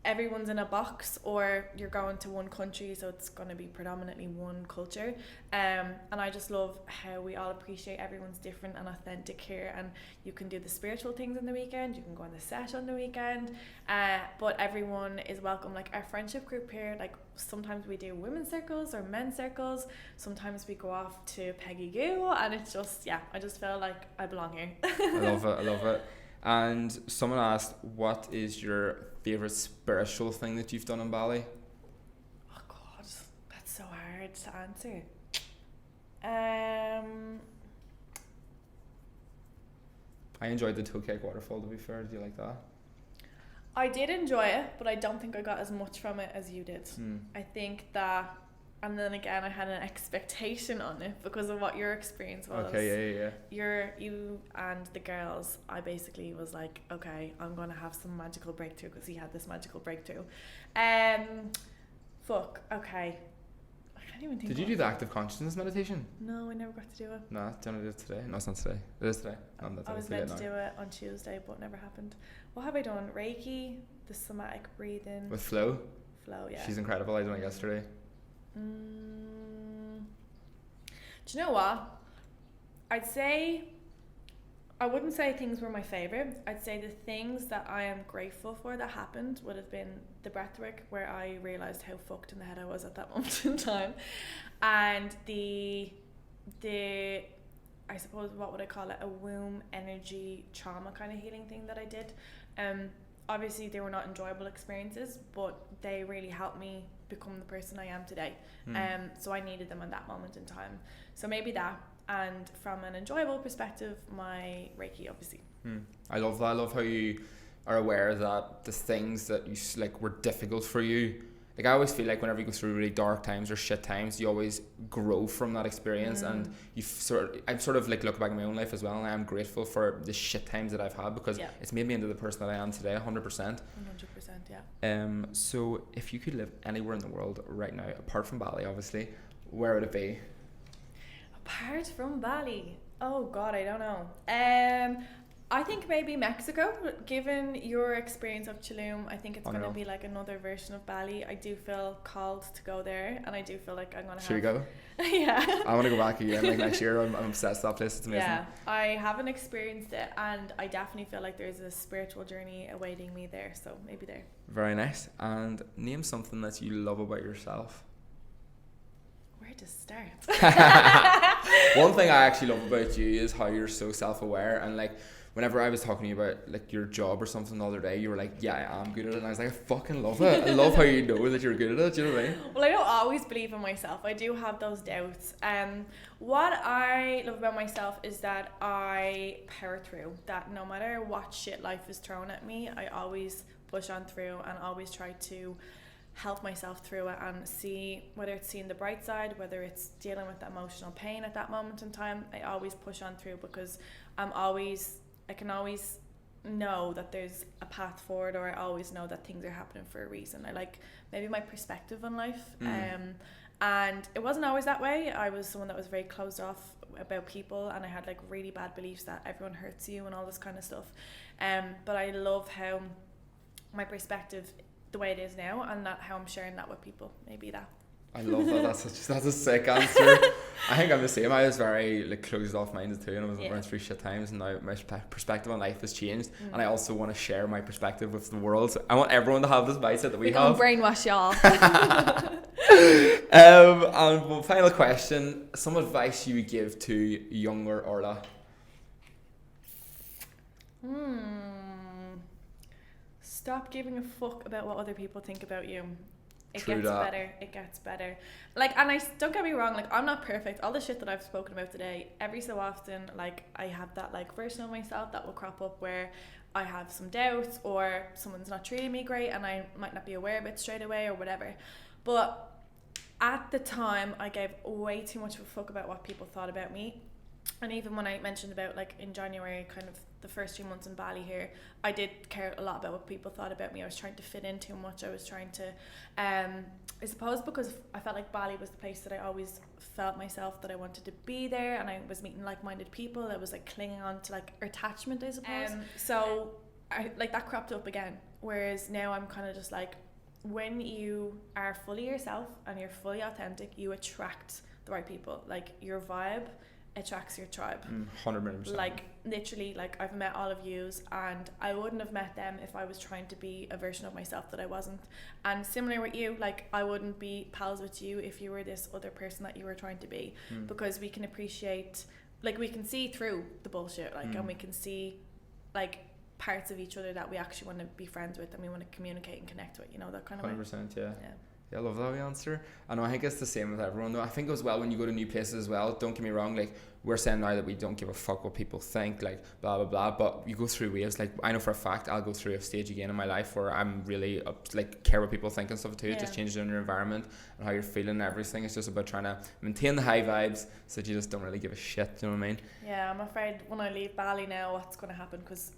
everyone's in a box, or you're going to one country, so it's going to be predominantly one culture. And I just love how we all appreciate everyone's different and authentic here, and you can do the spiritual things on the weekend, you can go on the set on the weekend, but everyone is welcome. Like our friendship group here, like sometimes we do women's circles or men's circles, sometimes we go off to Peggy Goo, and it's just, yeah, I just feel like I belong here. I love it. And someone asked, what is your favourite spiritual thing that you've done in Bali? Oh God, that's so hard to answer. I enjoyed the Tokek waterfall, to be fair. Do you like that? I did enjoy it, but I don't think I got as much from it as you did. I think that, and then again I had an expectation on it because of what your experience was. Okay, yeah. You and the girls, I basically was like, okay, I'm gonna have some magical breakthrough, because he had this magical breakthrough. Okay. I can't even think. Did you do the active consciousness meditation? No, I never got to do it. No, do you want to do it today? No, it's not today. It is today. No, I was meant to do it on Tuesday, but never happened. What have I done? Reiki, the somatic breathing. With Flo? Flo, yeah. She's incredible. I done it yesterday. Do you know what? I wouldn't say things were my favourite. I'd say the things that I am grateful for that happened would have been the breathwork, where I realised how fucked in the head I was at that moment in time, and the I suppose, what would I call it, a womb energy trauma kind of healing thing that I did. Obviously they were not enjoyable experiences, but they really helped me become the person I am today. So I needed them at that moment in time. So maybe that, and from an enjoyable perspective, my Reiki, obviously. I love that. I love how you are aware that the things that you like were difficult for you. Like, I always feel like whenever you go through really dark times or shit times, you always grow from that experience, and I'm sort of like looking back at my own life as well, and I am grateful for the shit times that I've had, because it's made me into the person that I am today, 100%. 100%, yeah. So if you could live anywhere in the world right now, apart from Bali, obviously, where would it be? Apart from Bali? Oh God, I don't know. I think maybe Mexico, given your experience of Tulum. I think it's going to be like another version of Bali. I do feel called to go there, and I do feel like I'm going to Should we go? Yeah. I want to go back again, like next year. I'm obsessed with that place. It's amazing. Yeah, I haven't experienced it, and I definitely feel like there's a spiritual journey awaiting me there, so maybe there. Very nice. And name something that you love about yourself. Where to start? One thing I actually love about you is how you're so self-aware, and like, whenever I was talking to you about like your job or something the other day, you were like, yeah, I am good at it. And I was like, I fucking love it. I love how you know that you're good at it. Do you know what I mean? Well, I don't always believe in myself. I do have those doubts. What I love about myself is that I power through. That no matter what shit life is thrown at me, I always push on through and always try to help myself through it, and see, whether it's seeing the bright side, whether it's dealing with the emotional pain at that moment in time, I always push on through, because I can always know that there's a path forward, or I always know that things are happening for a reason. I like maybe my perspective on life. And it wasn't always that way. I was someone that was very closed off about people, and I had like really bad beliefs that everyone hurts you and all this kind of stuff. But I love how my perspective, the way it is now, and that how I'm sharing that with people. Maybe that. I love that. That's a sick answer. I think I'm the same. I was very like closed off minded too, and I was going through shit times, and now my perspective on life has changed, and I also want to share my perspective with the world. So I want everyone to have this mindset that we have. Brainwash y'all. And one final question: some advice you would give to younger Orla? Stop giving a fuck about what other people think about you. It gets better. Like, and don't get me wrong, like, I'm not perfect. All the shit that I've spoken about today, every so often, like, I have that like version of myself that will crop up where I have some doubts, or someone's not treating me great and I might not be aware of it straight away or whatever. But at the time, I gave way too much of a fuck about what people thought about me. And even when I mentioned about, like, in January, kind of the first 3 months in Bali here, I did care a lot about what people thought about me. I was trying to fit in too much. I was trying to, I suppose because I felt like Bali was the place that I always felt myself, that I wanted to be there, and I was meeting like-minded people. I was like clinging on to like attachment, I suppose. So I, like that cropped up again. Whereas now I'm kind of just like, when you are fully yourself and you're fully authentic, you attract the right people. Like your vibe attracts your tribe. 100%. Like literally, like I've met all of yous, and I wouldn't have met them if I was trying to be a version of myself that I wasn't. And similar with you, like I wouldn't be pals with you if you were this other person that you were trying to be, because we can appreciate, like we can see through the bullshit, like and we can see like parts of each other that we actually want to be friends with and we want to communicate and connect with, you know, that kind of 100%. Yeah, I love that answer. And I think it's the same with everyone though. I think as well, when you go to new places as well, don't get me wrong, like we're saying now that we don't give a fuck what people think, like blah blah blah, but you go through waves. Like I know for a fact I'll go through a stage again in my life where I'm really like care what people think and stuff too. It just changes in your environment and how you're feeling and everything. It's just about trying to maintain the high vibes so that you just don't really give a shit, you know what I mean? Yeah, I'm afraid when I leave Bali now what's going to happen, because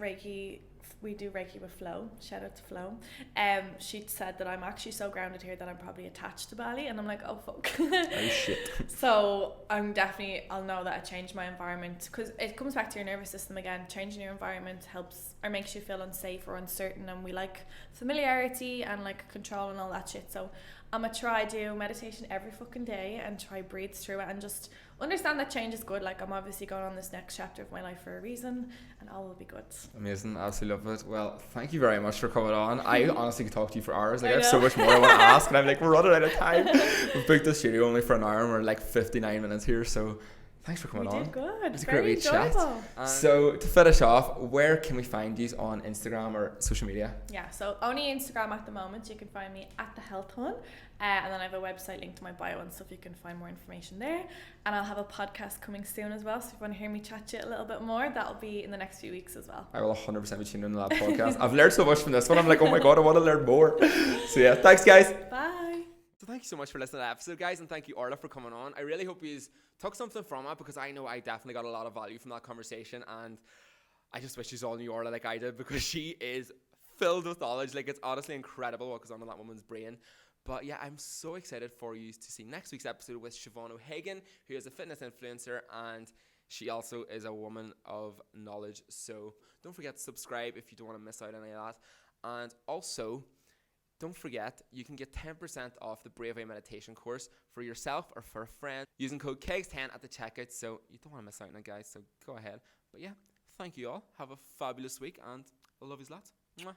we do Reiki with Flo, shout out to Flo. She said that I'm actually so grounded here that I'm probably attached to Bali, and I'm like, oh fuck. Oh shit. So I'll know that I changed my environment, because it comes back to your nervous system again. Changing your environment helps or makes you feel unsafe or uncertain, and we like familiarity and like control and all that shit. So I'm gonna try do meditation every fucking day and try breathe through it and just understand that change is good. Like I'm obviously going on this next chapter of my life for a reason, and all will be good. Amazing, absolutely love it. Well, thank you very much for coming on. I honestly could talk to you for hours. Like I have so much more I want to ask, and I'm like, we're running out of time. We've booked the studio only for an hour and we're like 59 minutes here, so thanks for coming on. We did good. It's a very great chat. enjoyable. So to finish off, where can we find you on Instagram or social media? Yeah, so only Instagram at the moment. You can find me at the Health HUN, and then I have a website linked to my bio and stuff. You can find more information there, and I'll have a podcast coming soon as well. So if you want to hear me chat to it a little bit more, that'll be in the next few weeks as well. I will 100% be tuning into that podcast. I've learned so much from this one. I'm like, oh my god, I want to learn more. So yeah, thanks guys. Bye. So thank you so much for listening to that episode, guys, and thank you, Orla, for coming on. I really hope you took something from it, because I know I definitely got a lot of value from that conversation, and I just wish you all knew Orla like I did, because she is filled with knowledge. Like, it's honestly incredible what goes on in that woman's brain. But yeah, I'm so excited for you to see next week's episode with Siobhan O'Hagan, who is a fitness influencer, and she also is a woman of knowledge. So don't forget to subscribe if you don't want to miss out on any of that. And also, don't forget, you can get 10% off the Brave Way meditation course for yourself or for a friend using code KEGS10 at the checkout. So you don't want to miss out on it, guys. So go ahead. But yeah, thank you all. Have a fabulous week, and I love you lots. Mwah.